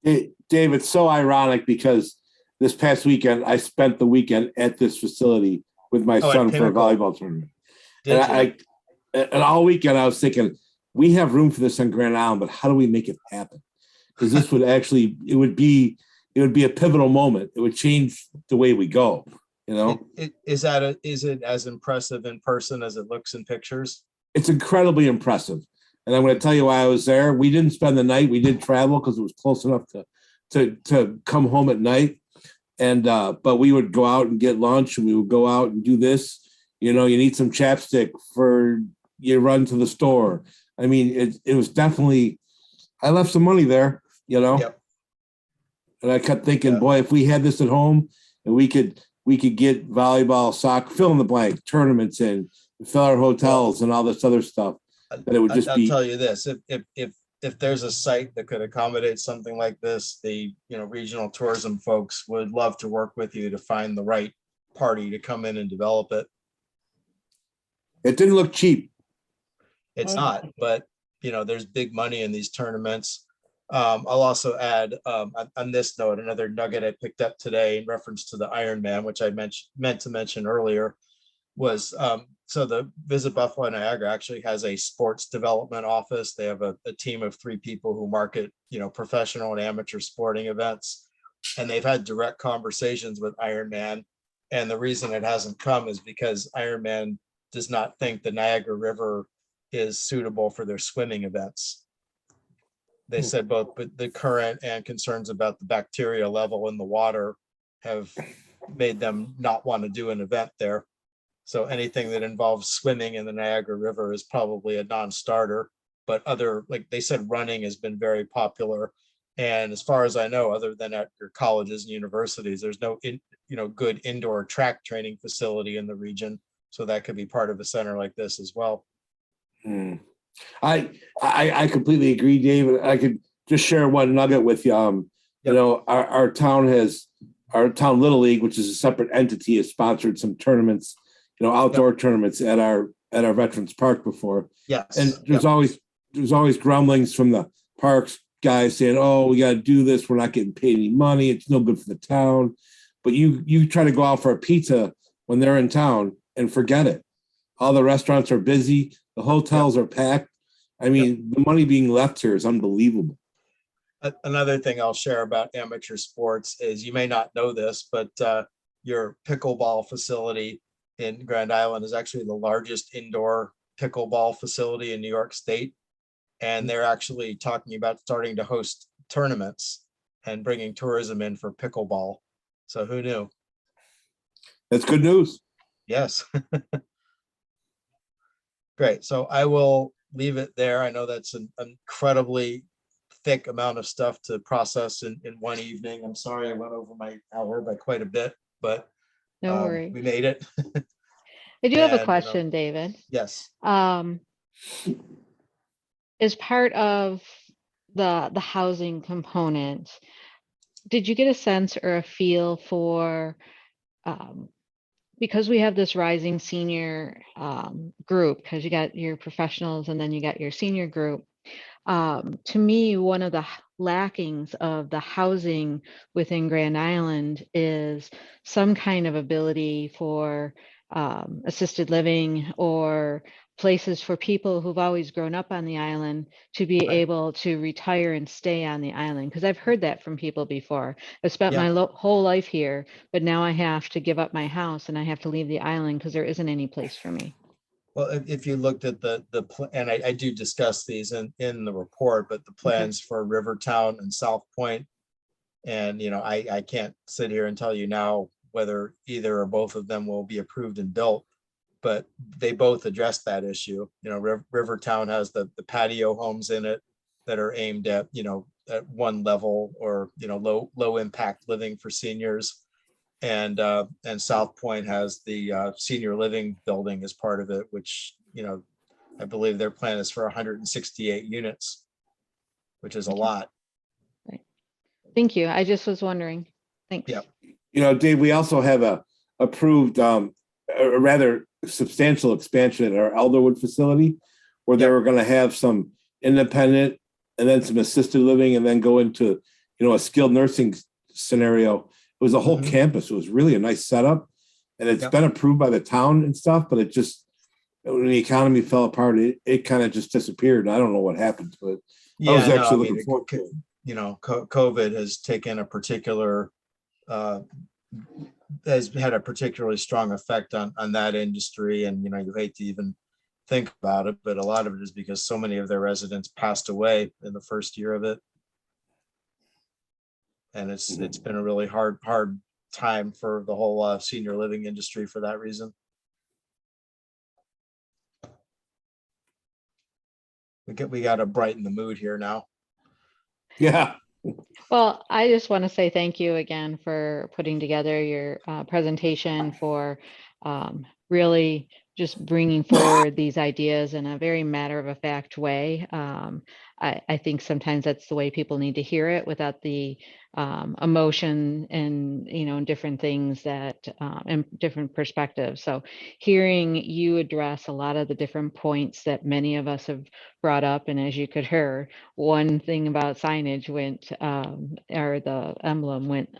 Hey, Dave, it's so ironic because this past weekend, I spent the weekend at this facility with my Oh, at son for a Pinnacle. volleyball tournament. Did And you? and all weekend I was thinking, we have room for this on Grand Island, but how do we make it happen? Because this would actually, it would be a pivotal moment. It would change the way we go, Is it as impressive in person as it looks in pictures? It's incredibly impressive. And I'm going to tell you why I was there. We didn't spend the night. We did travel because it was close enough to come home at night. And but we would go out and get lunch, and we would go out and do this. You need some chapstick for you run to the store. I mean, it was definitely, I left some money there, Yep. And I kept thinking, boy, if we had this at home and we could get volleyball, soccer, fill in the blank, tournaments in, fill our hotels and all this other stuff, that it would just I'll be. tell you this, if there's a site that could accommodate something like this, the regional tourism folks would love to work with you to find the right party to come in and develop it. It didn't look cheap. It's not, but there's big money in these tournaments. I'll also add on this note, another nugget I picked up today in reference to the Ironman, which I meant to mention earlier, was so the Visit Buffalo Niagara actually has a sports development office. They have a team of 3 people who market, professional and amateur sporting events. And they've had direct conversations with Ironman. And the reason it hasn't come is because Ironman does not think the Niagara River is suitable for their swimming events. They said both the current and concerns about the bacteria level in the water have made them not want to do an event there. So anything that involves swimming in the Niagara River is probably a non-starter, but like they said, running has been very popular. And as far as I know, other than at your colleges and universities, there's no good indoor track training facility in the region. So that could be part of a center like this as well. I completely agree, David. I could just share one nugget with you. Our town Little League, which is a separate entity, has sponsored some tournaments, outdoor tournaments at our Veterans Park before. Yes. And there's always grumblings from the parks guys saying, "Oh, we got to do this. We're not getting paid any money. It's no good for the town." But you try to go out for a pizza when they're in town and forget it. All the restaurants are busy. The hotels are packed. I mean, the money being left here is unbelievable. Another thing I'll share about amateur sports is, you may not know this, but your pickleball facility in Grand Island is actually the largest indoor pickleball facility in New York State. And they're actually talking about starting to host tournaments and bringing tourism in for pickleball. So who knew? That's good news. Yes. Great. So I will leave it there. I know that's an incredibly thick amount of stuff to process in one evening. I'm sorry I went over my hour by quite a bit, but No worries. we made it. I do have a And, question, David. Yes. as part of the housing component, did you get a sense or a feel for, because we have this rising senior group, because you got your professionals and then you got your senior group. To me, one of the lackings of the housing within Grand Island is some kind of ability for assisted living or places for people who've always grown up on the island to be Right. able to retire and stay on the island. Because I've heard that from people before. I've spent Yeah. my whole life here, but now I have to give up my house and I have to leave the island because there isn't any place for me. Well, if you looked at and I do discuss these in the report, but the plans for Rivertown and South Point. And, I can't sit here and tell you now whether either or both of them will be approved and built, but they both address that issue. Rivertown has the patio homes in it that are aimed at, at one level or, low impact living for seniors. And South Point has the senior living building as part of it, which, I believe their plan is for 168 units, which is a lot. Thank you. I just was wondering. Thanks. Yeah. Dave, we also have a approved a rather substantial expansion at our Elderwood facility, where they were going to have some independent and then some assisted living and then go into, a skilled nursing scenario. It was a whole campus. It was really a nice setup, and it's been approved by the town and stuff, but it just, when the economy fell apart, it kind of just disappeared. I don't know what happened to it. I was actually looking forward to it. COVID has taken a particular, has had a particularly strong effect on that industry. And, you hate to even think about it, but a lot of it is because so many of their residents passed away in the first year of it. And it's been a really hard time for the whole senior living industry for that reason. We got to brighten the mood here now. Yeah. Well, I just want to say thank you again for putting together your presentation, for really just bringing forward these ideas in a very matter-of-fact way. I think sometimes that's the way people need to hear it, without the emotion and different things that and different perspectives. So hearing you address a lot of the different points that many of us have brought up, and as you could hear, one thing about signage went or the emblem went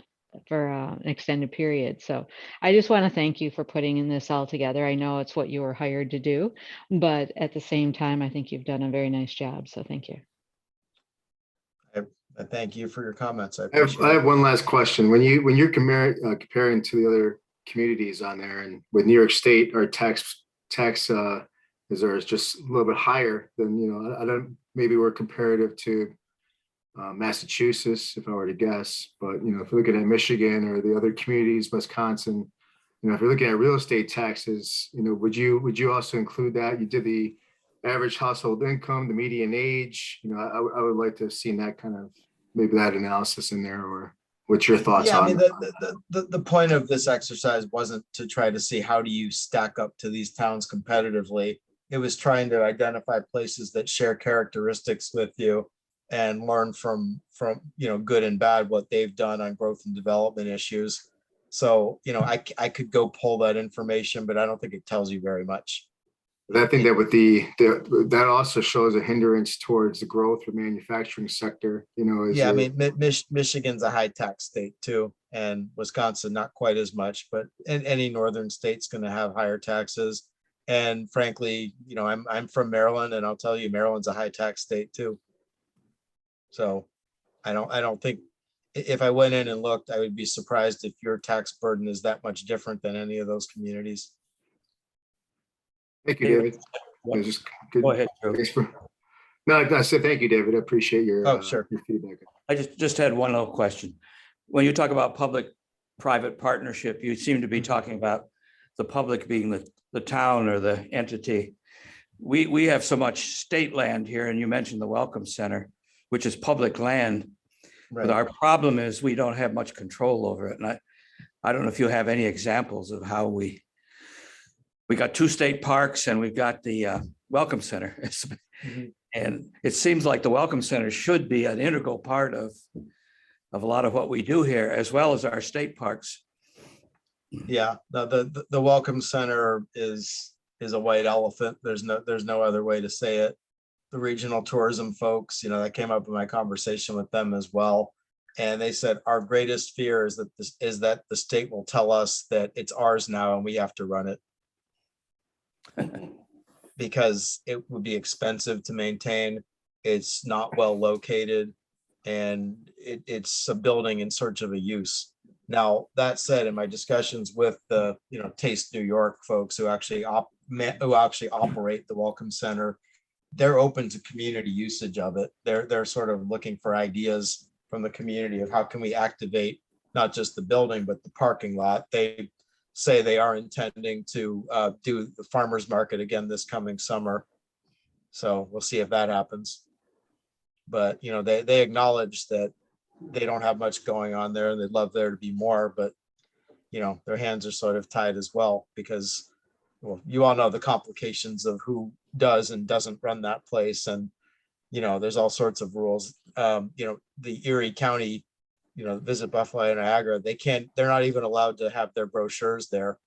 for an extended period. So I just want to thank you for putting in this all together. I know it's what you were hired to do, but at the same time, I think you've done a very nice job. So thank you. I thank you for your comments. I have one last question. When you're comparing to the other communities on there, and with New York State, our tax is just a little bit higher than, I don't, maybe we're comparative to Massachusetts, if I were to guess, but if you're looking at Michigan or the other communities, Wisconsin, if you're looking at real estate taxes, would you also include that? You did the average household income, the median age. I would like to have seen that kind of, maybe that analysis in there. Or what's your thoughts on? I mean, the point of this exercise wasn't to try to see how do you stack up to these towns competitively. It was trying to identify places that share characteristics with you and learn from good and bad what they've done on growth and development issues. So I could go pull that information, but I don't think it tells you very much. I think that with that also shows a hindrance towards the growth of the manufacturing sector. I mean, Michigan's a high tax state too, and Wisconsin not quite as much, but any northern state's going to have higher taxes. And frankly, I'm from Maryland, and I'll tell you, Maryland's a high tax state too. So I don't think, if I went in and looked, I would be surprised if your tax burden is that much different than any of those communities. Thank you, David. Just good. Go ahead, Drew. I said thank you, David. I appreciate your, sure. your feedback. I just had one little question. When you talk about public-private partnership, you seem to be talking about the public being the town or the entity. We have so much state land here, and you mentioned the Welcome Center, which is public land. Right. But our problem is we don't have much control over it. And I don't know if you have any examples of how we got 2 state parks and we've got the Welcome Center. And it seems like the Welcome Center should be an integral part of a lot of what we do here, as well as our state parks. Yeah, the Welcome Center is a white elephant. There's no other way to say it. The regional tourism folks, that came up in my conversation with them as well. And they said, our greatest fear is that the state will tell us that it's ours now and we have to run it. Because it would be expensive to maintain. It's not well located, and it's a building in search of a use. Now, that said, in my discussions with the Taste New York folks who actually operate the Welcome Center, they're open to community usage of it. They're sort of looking for ideas from the community of how can we activate not just the building but the parking lot. They say they are intending to do the farmers market again this coming summer. So we'll see if that happens. But, they acknowledge that they don't have much going on there and they'd love there to be more, but, their hands are sort of tied as well because, well, you all know the complications of who does and doesn't run that place. And, there's all sorts of rules. The Erie County Visit Buffalo and Niagara, they're not even allowed to have their brochures there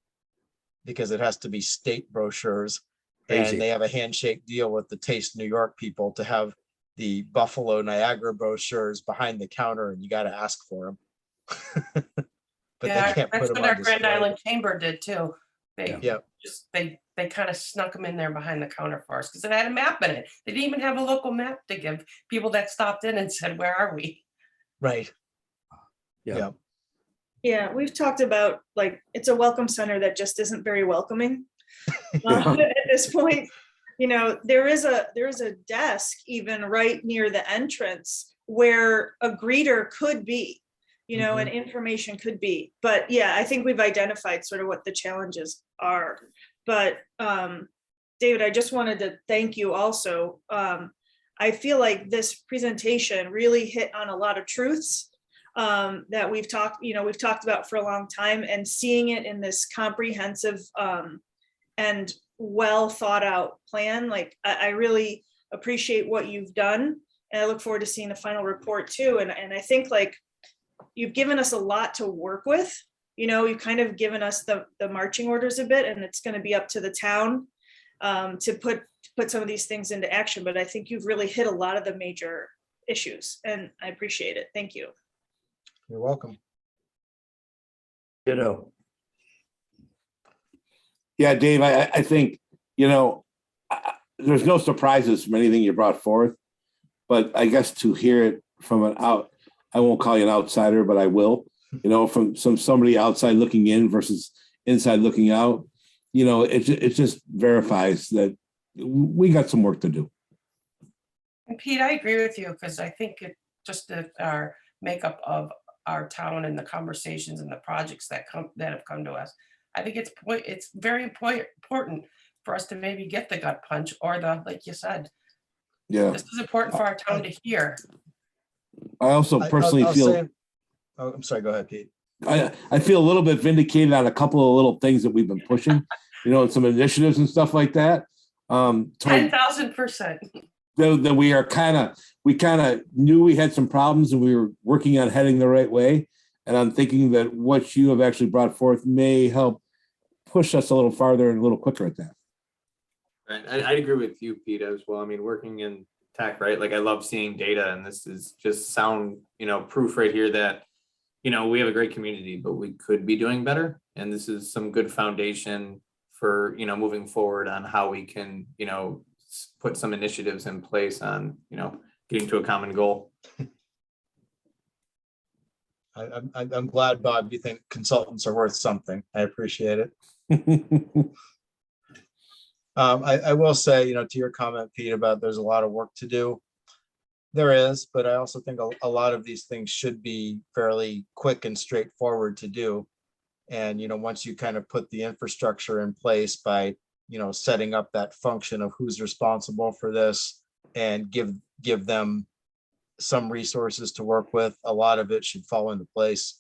because it has to be state brochures. Crazy. And they have a handshake deal with the Taste New York people to have the Buffalo Niagara brochures behind the counter, and you got to ask for them. But Yeah, they can't put that's them what on our Grand display. Island Chamber did too. They Yeah. just, they kind of snuck them in there behind the counter for us because it had a map in it. They didn't even have a local map to give people that stopped in and said, where are we? Right. Yeah. Yeah. Yeah, we've talked about like it's a welcome center that just isn't very welcoming Yeah. at this point. There is a desk even right near the entrance where a greeter could be, and information could be. But yeah, I think we've identified sort of what the challenges are. But David, I just wanted to thank you also. I feel like this presentation really hit on a lot of truths that we've talked about for a long time, and seeing it in this comprehensive and well thought out plan. Like I really appreciate what you've done, and I look forward to seeing the final report too. And I think like you've given us a lot to work with. You've kind of given us the marching orders a bit, and it's going to be up to the town to put some of these things into action. But I think you've really hit a lot of the major issues, and I appreciate it. Thank you. You're welcome. Yeah, Dave, I think, there's no surprises from anything you brought forth, but I guess to hear it from I won't call you an outsider, but I will, from somebody outside looking in versus inside looking out, it just verifies that we got some work to do. And Pete, I agree with you because I think it just our makeup of our town and the conversations and the projects that have come to us. I think it's very important for us to maybe get the gut punch or like you said. Yeah. This is important for our town to hear. I also personally feel. I'm sorry. Go ahead, Pete. I feel a little bit vindicated on a couple of little things that we've been pushing, and some initiatives and stuff like that. 10,000%. That we kind of knew we had some problems and we were working on heading the right way. And I'm thinking that what you have actually brought forth may help push us a little farther and a little quicker at that. Right. I agree with you, Pete, as well. I mean, working in tech, right? Like I love seeing data, and this is just sound, proof right here that, we have a great community, but we could be doing better. And this is some good foundation for, moving forward on how we can, put some initiatives in place on, getting to a common goal. I'm glad, Bob, you think consultants are worth something. I appreciate it. I will say, to your comment, Pete, about there's a lot of work to do. There is, but I also think a lot of these things should be fairly quick and straightforward to do. And, once you kind of put the infrastructure in place by, setting up that function of who's responsible for this and give them some resources to work with, a lot of it should fall into place.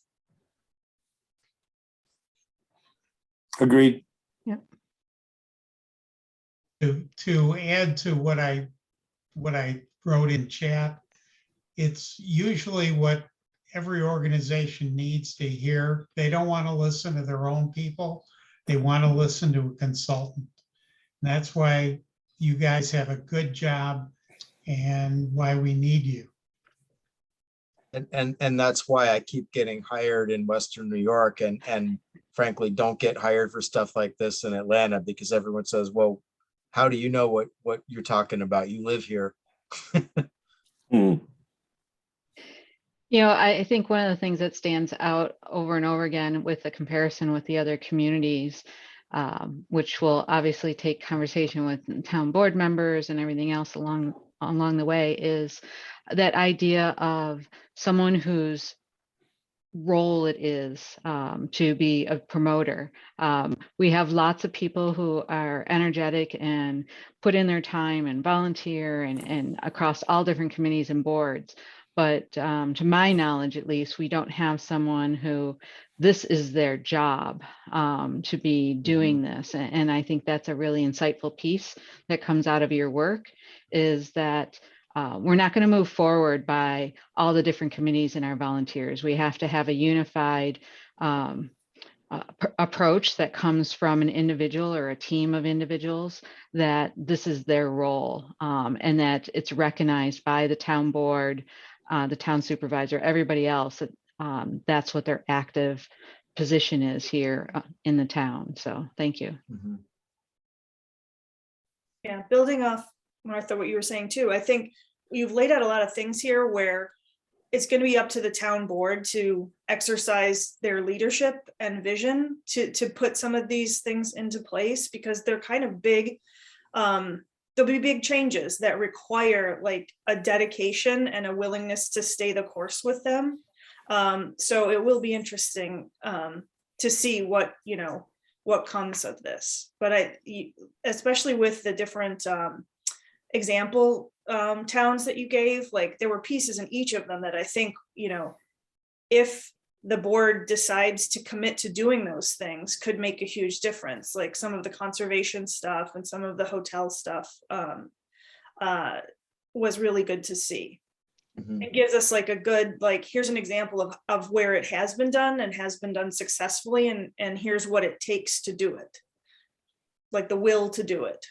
Agreed. Yeah. To add to what I what I wrote in chat. It's usually what every organization needs to hear. They don't want to listen to their own people. They want to listen to a consultant. And that's why you guys have a good job and why we need you. And that's why I keep getting hired in Western New York and frankly don't get hired for stuff like this in Atlanta, because everyone says, well, how do you know what you're talking about? You live here. Hmm. You know, I think one of the things that stands out over and over again with the comparison with the other communities, which will obviously take conversation with town board members and everything else along the way, is that idea of someone whose role it is to be a promoter. We have lots of people who are energetic and put in their time and volunteer and across all different committees and boards. But to my knowledge, at least, we don't have someone who this is their job to be doing this. And I think that's a really insightful piece that comes out of your work, is that we're not going to move forward by all the different committees and our volunteers. We have to have a unified approach that comes from an individual or a team of individuals, that this is their role and that it's recognized by the town board, the town supervisor, everybody else. That's what their active position is here in the town. So thank you. Yeah, building off, Martha, what you were saying too, I think you've laid out a lot of things here where it's going to be up to the town board to exercise their leadership and vision to put some of these things into place, because they're kind of big. There'll be big changes that require like a dedication and a willingness to stay the course with them. So it will be interesting to see what comes of this. But especially with the different example towns that you gave, like there were pieces in each of them that I think, if the board decides to commit to doing those things, could make a huge difference. Like some of the conservation stuff and some of the hotel stuff was really good to see. It gives us like a good, like, here's an example of where it has been done and has been done successfully, and here's what it takes to do it. Like the will to do it.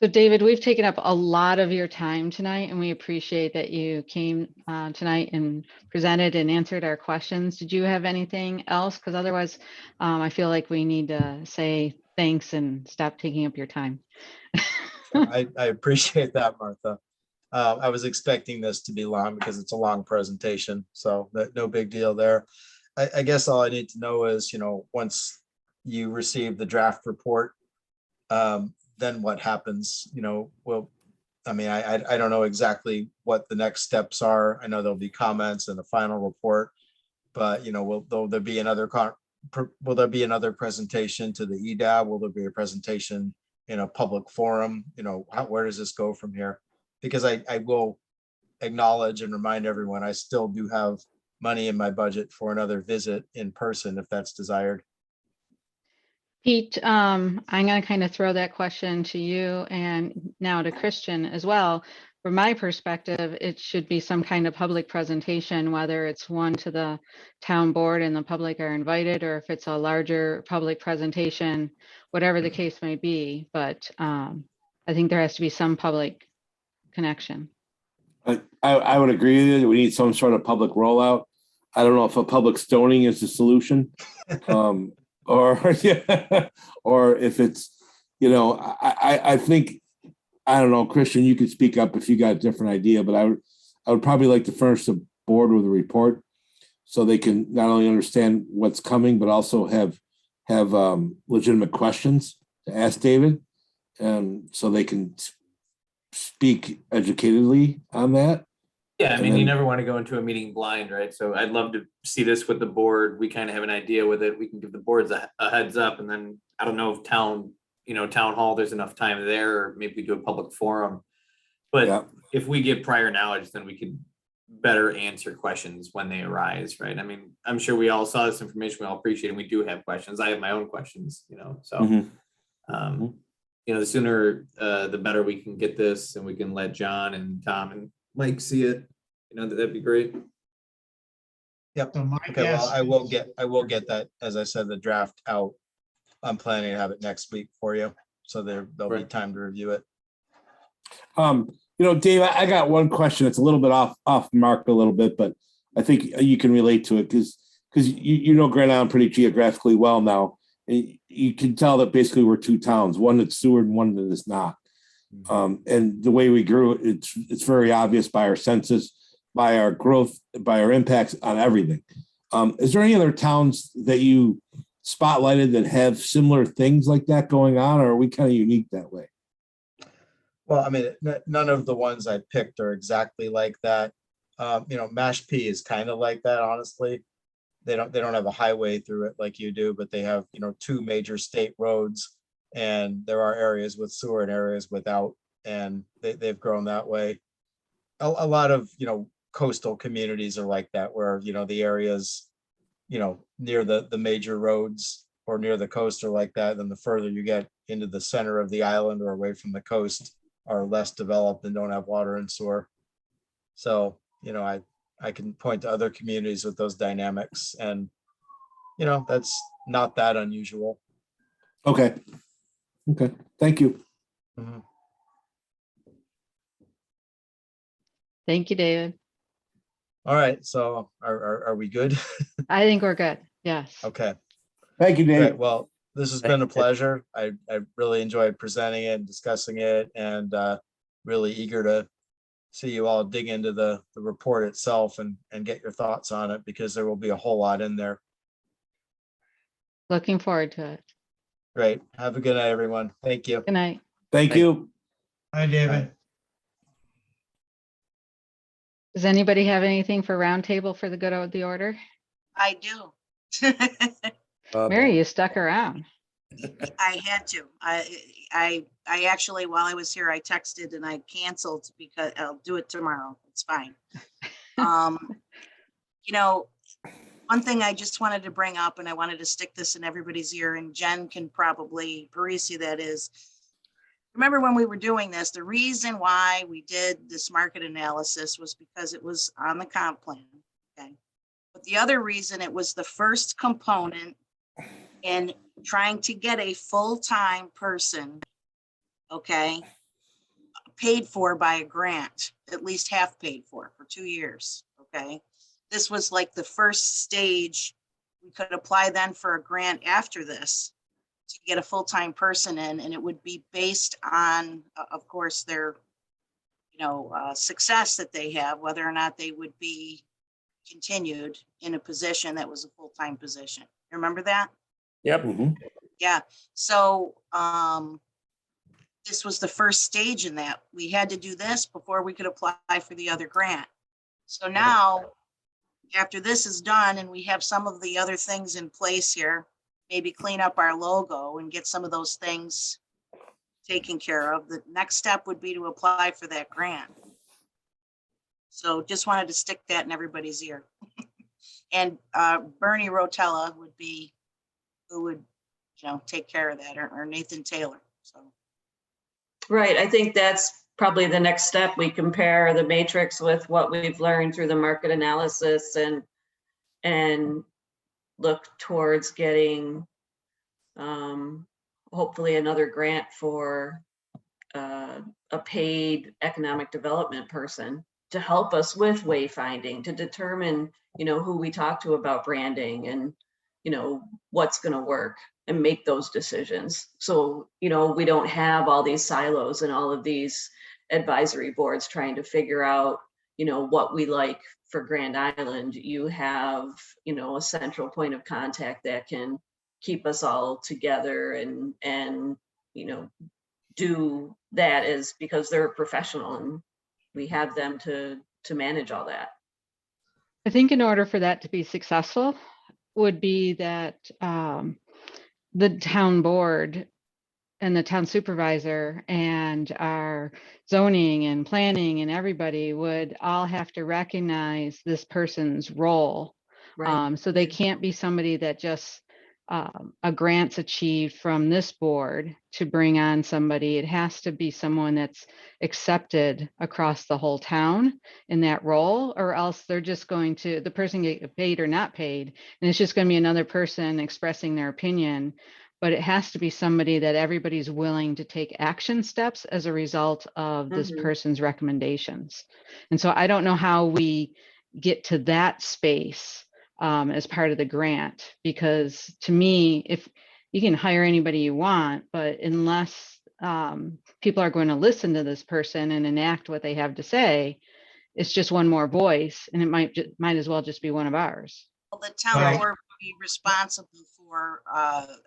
So David, we've taken up a lot of your time tonight, and we appreciate that you came tonight and presented and answered our questions. Did you have anything else? Because otherwise, I feel like we need to say thanks and stop taking up your time. I appreciate that, Martha. I was expecting this to be long because it's a long presentation, so no big deal there. I guess all I need to know is, once you receive the draft report, then what happens? Well, I mean, I don't know exactly what the next steps are. I know there'll be comments in the final report, but will there be another presentation to the EDAB? Will there be a presentation in a public forum? Where does this go from here? Because I will acknowledge and remind everyone, I still do have money in my budget for another visit in person if that's desired. Pete, I'm going to kind of throw that question to you and now to Christian as well. From my perspective, it should be some kind of public presentation, whether it's one to the town board and the public are invited, or if it's a larger public presentation, whatever the case may be. But I think there has to be some public connection. I would agree with you. We need some sort of public rollout. I don't know if a public stoning is the solution. Or yeah, or if it's, I think, I don't know, Christian, you could speak up if you got a different idea, but I would probably like to furnish the board with a report so they can not only understand what's coming, but also have legitimate questions to ask David, so they can speak educatedly on that. Yeah, I mean, you never want to go into a meeting blind, right? So I'd love to see this with the board. We kind of have an idea with it. We can give the boards a heads up, and then I don't know if town hall, there's enough time there, or maybe we do a public forum. But if we get prior knowledge, then we could better answer questions when they arise, right? I mean, I'm sure we all saw this information, we all appreciate it, and we do have questions. I have my own questions, so the sooner, the better we can get this, and we can let John and Tom and Mike see it. That'd be great. Yep. So my Okay, well, guess I will is- get that, as I said, the draft out. I'm planning to have it next week for you, so there'll be Right. time to review it. Dave, I got one question. It's a little bit off mark a little bit, but I think you can relate to it because you know Grand Island pretty geographically well now. And you can tell that basically we're two towns, one that's Seward and one that is not. And the way we grew, it's very obvious by our census, by our growth, by our impacts on everything. Is there any other towns that you spotlighted that have similar things like that going on, or are we kind of unique that way? Well, I mean, none of the ones I picked are exactly like that. Mashpee is kind of like that, honestly. They don't have a highway through it like you do, but they have, two major state roads, and there are areas with sewer and areas without, and they've grown that way. A lot of, coastal communities are like that, where, the areas, near the major roads or near the coast are like that. Then the further you get into the center of the island or away from the coast are less developed and don't have water and sewer. So, I can point to other communities with those dynamics, and, that's not that unusual. Okay. Thank you. Mhm. Thank you, David. All right, so are we good? I think we're good. Yes. Okay, Thank you, Dave. great. Well, this has been a pleasure. I really enjoyed presenting it and discussing it, and really eager to see you all dig into the report itself and get your thoughts on it, because there will be a whole lot in there. Looking forward to it. Great. Have a good night, everyone. Thank you. Good night. Thank you. Hi, David. Does anybody have anything for roundtable for the good of the order? I do. Mary, you stuck around. I had to. I actually, while I was here, I texted and I canceled because I'll do it tomorrow. It's fine. One thing I just wanted to bring up, and I wanted to stick this in everybody's ear, and Jen can probably, Parisi, that is, remember when we were doing this, the reason why we did this market analysis was because it was on the comp plan. Okay. But the other reason, it was the first component in trying to get a full-time person, okay, paid for by a grant, at least half paid for 2 years, okay? This was like the first stage. We could apply then for a grant after this to get a full-time person in, and it would be based on, of course, their, success that they have, whether or not they would be continued in a position that was a full-time position. Remember that? Yep. Mhm. Yeah, so this was the first stage in that. We had to do this before we could apply for the other grant. So now, after this is done and we have some of the other things in place here, maybe clean up our logo and get some of those things taken care of, the next step would be to apply for that grant. So just wanted to stick that in everybody's ear. And Bernie Rotella would be who would, take care of that, or Nathan Taylor. So. Right. I think that's probably the next step. We compare the matrix with what we've learned through the market analysis and look towards getting hopefully another grant for a paid economic development person to help us with wayfinding, to determine, who we talk to about branding and, what's going to work, and make those decisions. So, we don't have all these silos and all of these advisory boards trying to figure out, what we like for Grand Island. You have, a central point of contact that can keep us all together and do that, is because they're a professional and we have them to manage all that. I think in order for that to be successful would be that the town board and the town supervisor and our zoning and planning and everybody would all have to recognize this person's role. Right. So they can't be somebody that just a grant's achieved from this board to bring on somebody, it has to be someone that's accepted across the whole town in that role, or else they're just going to, the person get paid or not paid, and it's just going to be another person expressing their opinion. But it has to be somebody that everybody's willing to take action steps as a result of this Mhm. person's recommendations. And so I don't know how we get to that space as part of the grant, because to me, if you can hire anybody you want, but unless people are going to listen to this person and enact what they have to say, it's just one more voice, and it might as well just be one of ours. Well, the town Right. board would be responsible for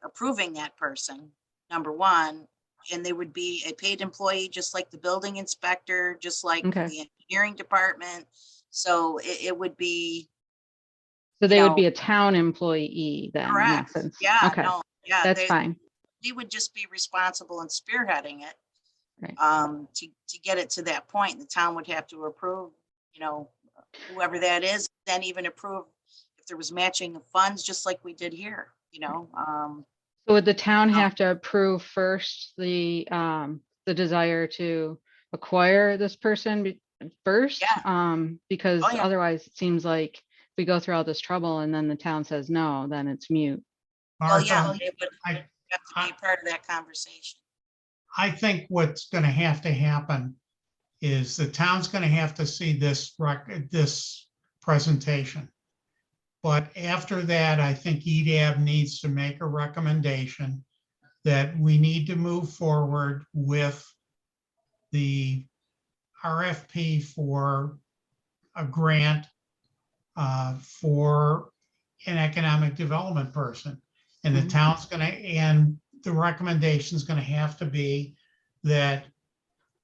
approving that person, number one. And they would be a paid employee, just like the building inspector, just like Okay. the engineering department. So it would be So they you would know, be a town employee then, in correct. essence. Yeah, Okay, no, yeah, that's fine. we would just be responsible in spearheading it. Right. To get it to that point, the town would have to approve, whoever that is, then even approve if there was matching of funds, just like we did here, So would the town Oh. have to approve first the desire to acquire this person first? Because Oh, yeah. otherwise it seems like if we go through all this trouble and then the town says no, then it's mute. Well, yeah, Martha, it would I, have to be part of that conversation. I think what's going to happen is the town's going to have to see this presentation. But after that, I think EDAB needs to make a recommendation that we need to move forward with the RFP for a grant for an economic development person. And the town's going to, and the recommendation is going to have to be that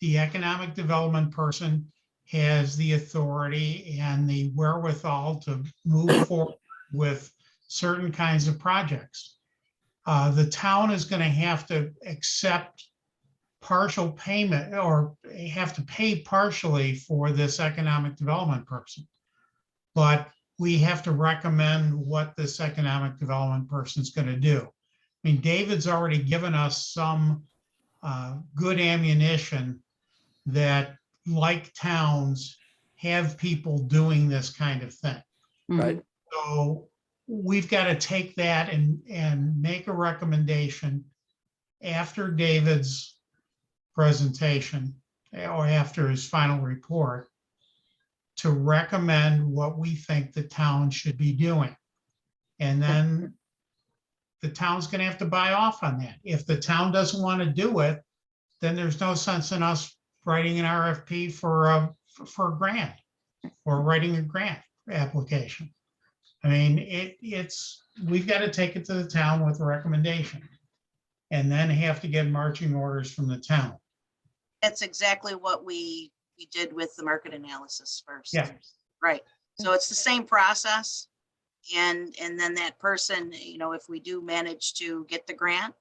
the economic development person has the authority and the wherewithal to move forward with certain kinds of projects. The town is going to have to accept partial payment or have to pay partially for this economic development person. But we have to recommend what this economic development person is going to do. I mean, David's already given us some good ammunition that, like towns, have people doing this kind of thing. Right. So we've got to take that and make a recommendation after David's presentation or after his final report to recommend what we think the town should be doing. And then the town's going to have to buy off on that. If the town doesn't want to do it, then there's no sense in us writing an RFP for a grant or writing a grant application. I mean, we've got to take it to the town with a recommendation and then have to get marching orders from the town. That's exactly what we did with the market analysis first. Yeah. Right. So it's the same process. And then that person, if we do manage to get the grant,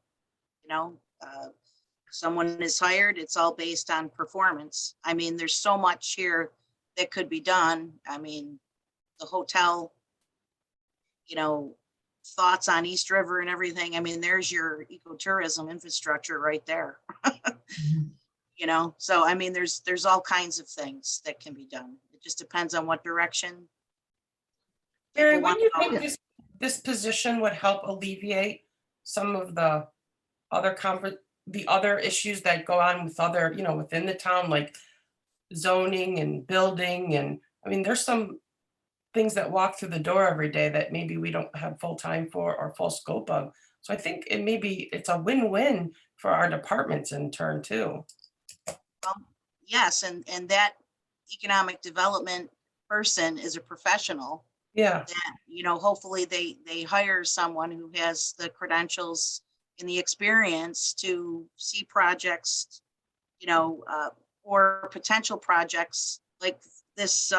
someone is hired, it's all based on performance. I mean, there's so much here that could be done. I mean, the hotel, thoughts on East River and everything. I mean, there's your ecotourism infrastructure right there. So I mean, there's all kinds of things that can be done. It just depends on what direction. Mary, people when want you to go. think this position would help alleviate some of the other issues that go on with other, within the town, like zoning and building, and I mean, there's some things that walk through the door every day that maybe we don't have full time for or full scope of. So I think it's a win-win for our departments in turn too. Yes, and that economic development person is a professional. Yeah. That, hopefully they hire someone who has the credentials and the experience to see projects, or potential projects like this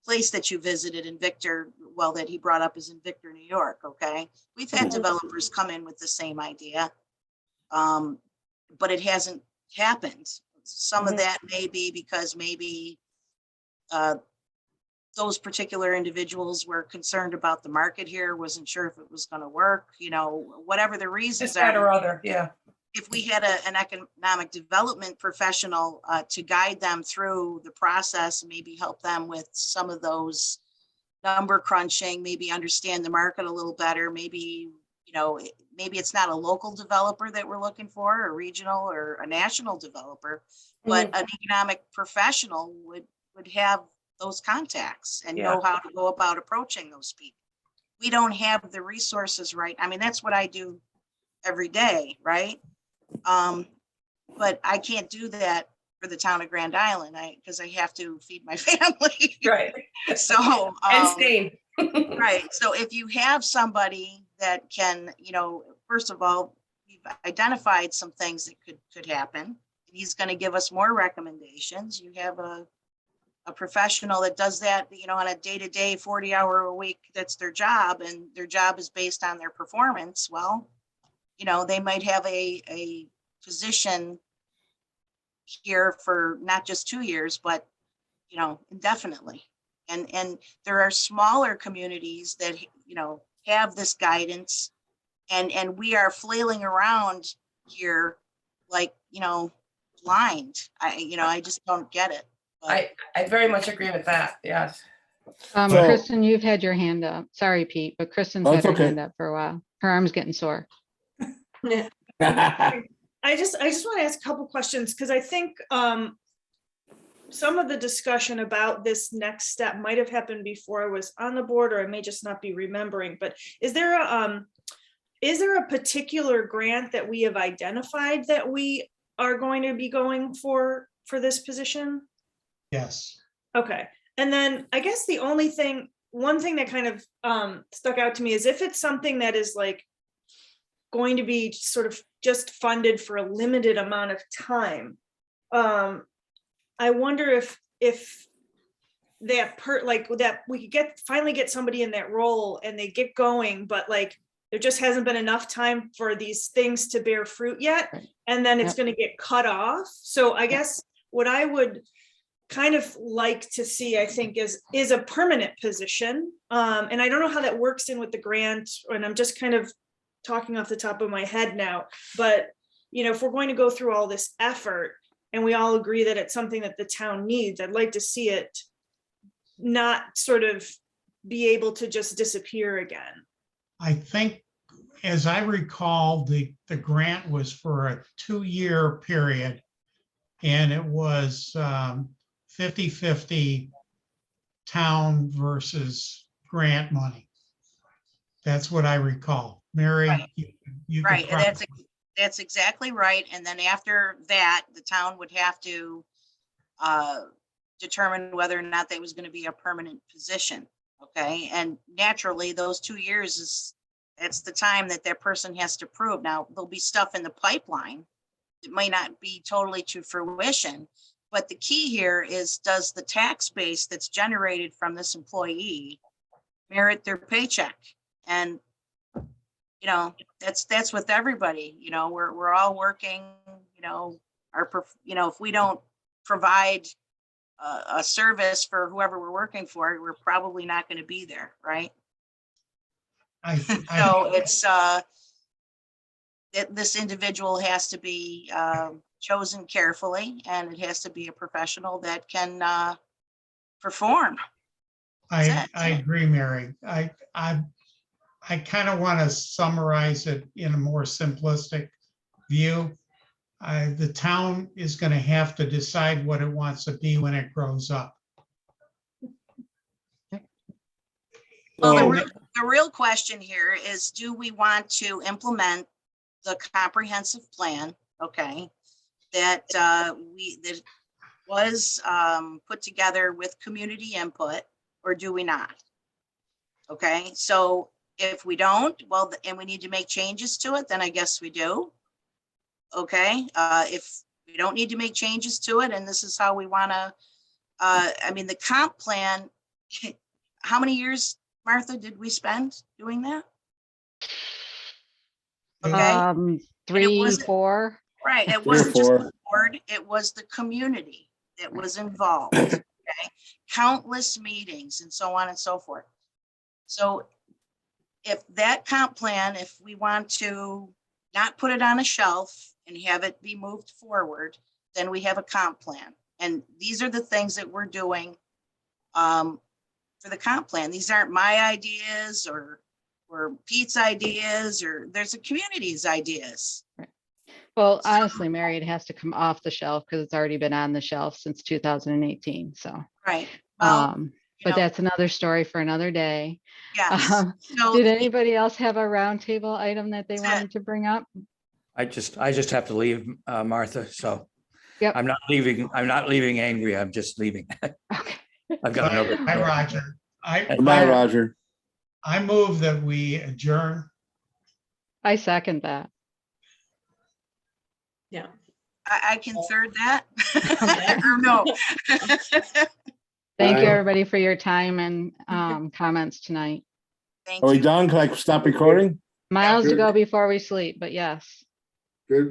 place that you visited in Victor, that he brought up is in Victor, New York. Okay. We've had developers come in with the same idea, but it hasn't happened. Some of that may be because maybe those particular individuals were concerned about the market here, wasn't sure if it was going to work, whatever the reasons This, that, are. or other, yeah. If we had an economic development professional to guide them through the process, and maybe help them with some of those number crunching, maybe understand the market a little better, maybe it's not a local developer that we're looking for, a regional or a national developer, but an economic professional would have those contacts and know how to go about approaching those people. We don't have the resources, right? I mean, that's what I do every day, right? But I can't do that for the town of Grand Island, because I have to feed my family. Right. So, And Spain. right. So if you have somebody that can, first of all, we've identified some things that could happen. He's going to give us more recommendations. You have a professional that does that, on a day-to-day, 40-hour a week, that's their job, and their job is based on their performance. Well, they might have a position here for not just 2 years, but, indefinitely. And there are smaller communities that, have this guidance, and we are flailing around here like, blind. I just don't get it. But I very much agree with that. Yes. So- Kristen, you've had your hand up. Sorry, Pete, but Kristen's Oh, had it's her okay. hand up for a while. Her arm's getting sore. I just want to ask a couple questions, because I think some of the discussion about this next step might have happened before I was on the board, or I may just not be remembering, but is there a particular grant that we have identified that we are going to be going for this position? Yes. Okay. And then I guess one thing that kind of stuck out to me is if it's something that is like going to be sort of just funded for a limited amount of time. I wonder if that we could finally get somebody in that role and they get going, but like there just hasn't been enough time for these things to bear fruit yet. And then it's going to get cut off. So I guess what I would kind of like to see, I think, is a permanent position. And I don't know how that works in with the grant, and I'm just kind of talking off the top of my head now, but if we're going to go through all this effort and we all agree that it's something that the town needs, I'd like to see it not sort of be able to just disappear again. I think, as I recall, the grant was for a 2-year period, and it was 50-50 town versus grant money. That's what I recall. Mary, Right. you right, could and that's exactly right. And then after that, the town would have to determine whether or not that was going to be a permanent position. Okay, and naturally, those 2 years that's the time that person has to prove. Now, there'll be stuff in the pipeline that may not be totally to fruition, but the key here is, does the tax base that's generated from this employee merit their paycheck? And that's with everybody. We're all working. If we don't provide a service for whoever we're working for, we're probably not going to be there, right? So it's this individual has to be chosen carefully, and it has to be a professional that can perform. I agree, Mary. I kind of want to summarize it in a more simplistic view. The town is going to have to decide what it wants to be when it grows up. Well, So- the real question here is, do we want to implement the comprehensive plan, okay, that was put together with community input, or do we not? Okay, so if we don't, well, and we need to make changes to it, then I guess we do. Okay, if we don't need to make changes to it, and this is how we want to, the comp plan, how many years, Martha, did we spend doing that? Okay. 3, 4. Right, it 3 or wasn't just 4. the board, it was the community that was involved. Okay, Countless meetings and so on and so forth. So if that comp plan, if we want to not put it on a shelf and have it be moved forward, then we have a comp plan. And these are the things that we're doing for the comp plan. These aren't my ideas or Pete's ideas, or there's a community's ideas. Well, honestly, Mary, it has to come off the shelf because it's already been on the shelf since 2018. So, Right. Well, but that's another story for another day. yes. So Did anybody else have a roundtable item that they wanted to bring up? I just have to leave, Martha, so. Yep. I'm not leaving angry, I'm just leaving. Okay. I've got another. Hi, Roger. Bye, Roger. I move that we adjourn. I second that. I can third that. Or no. Thank you, Aye. everybody, for your time and comments tonight. Thank Are we you. done? Can I stop recording? Miles to go before we sleep, but yes.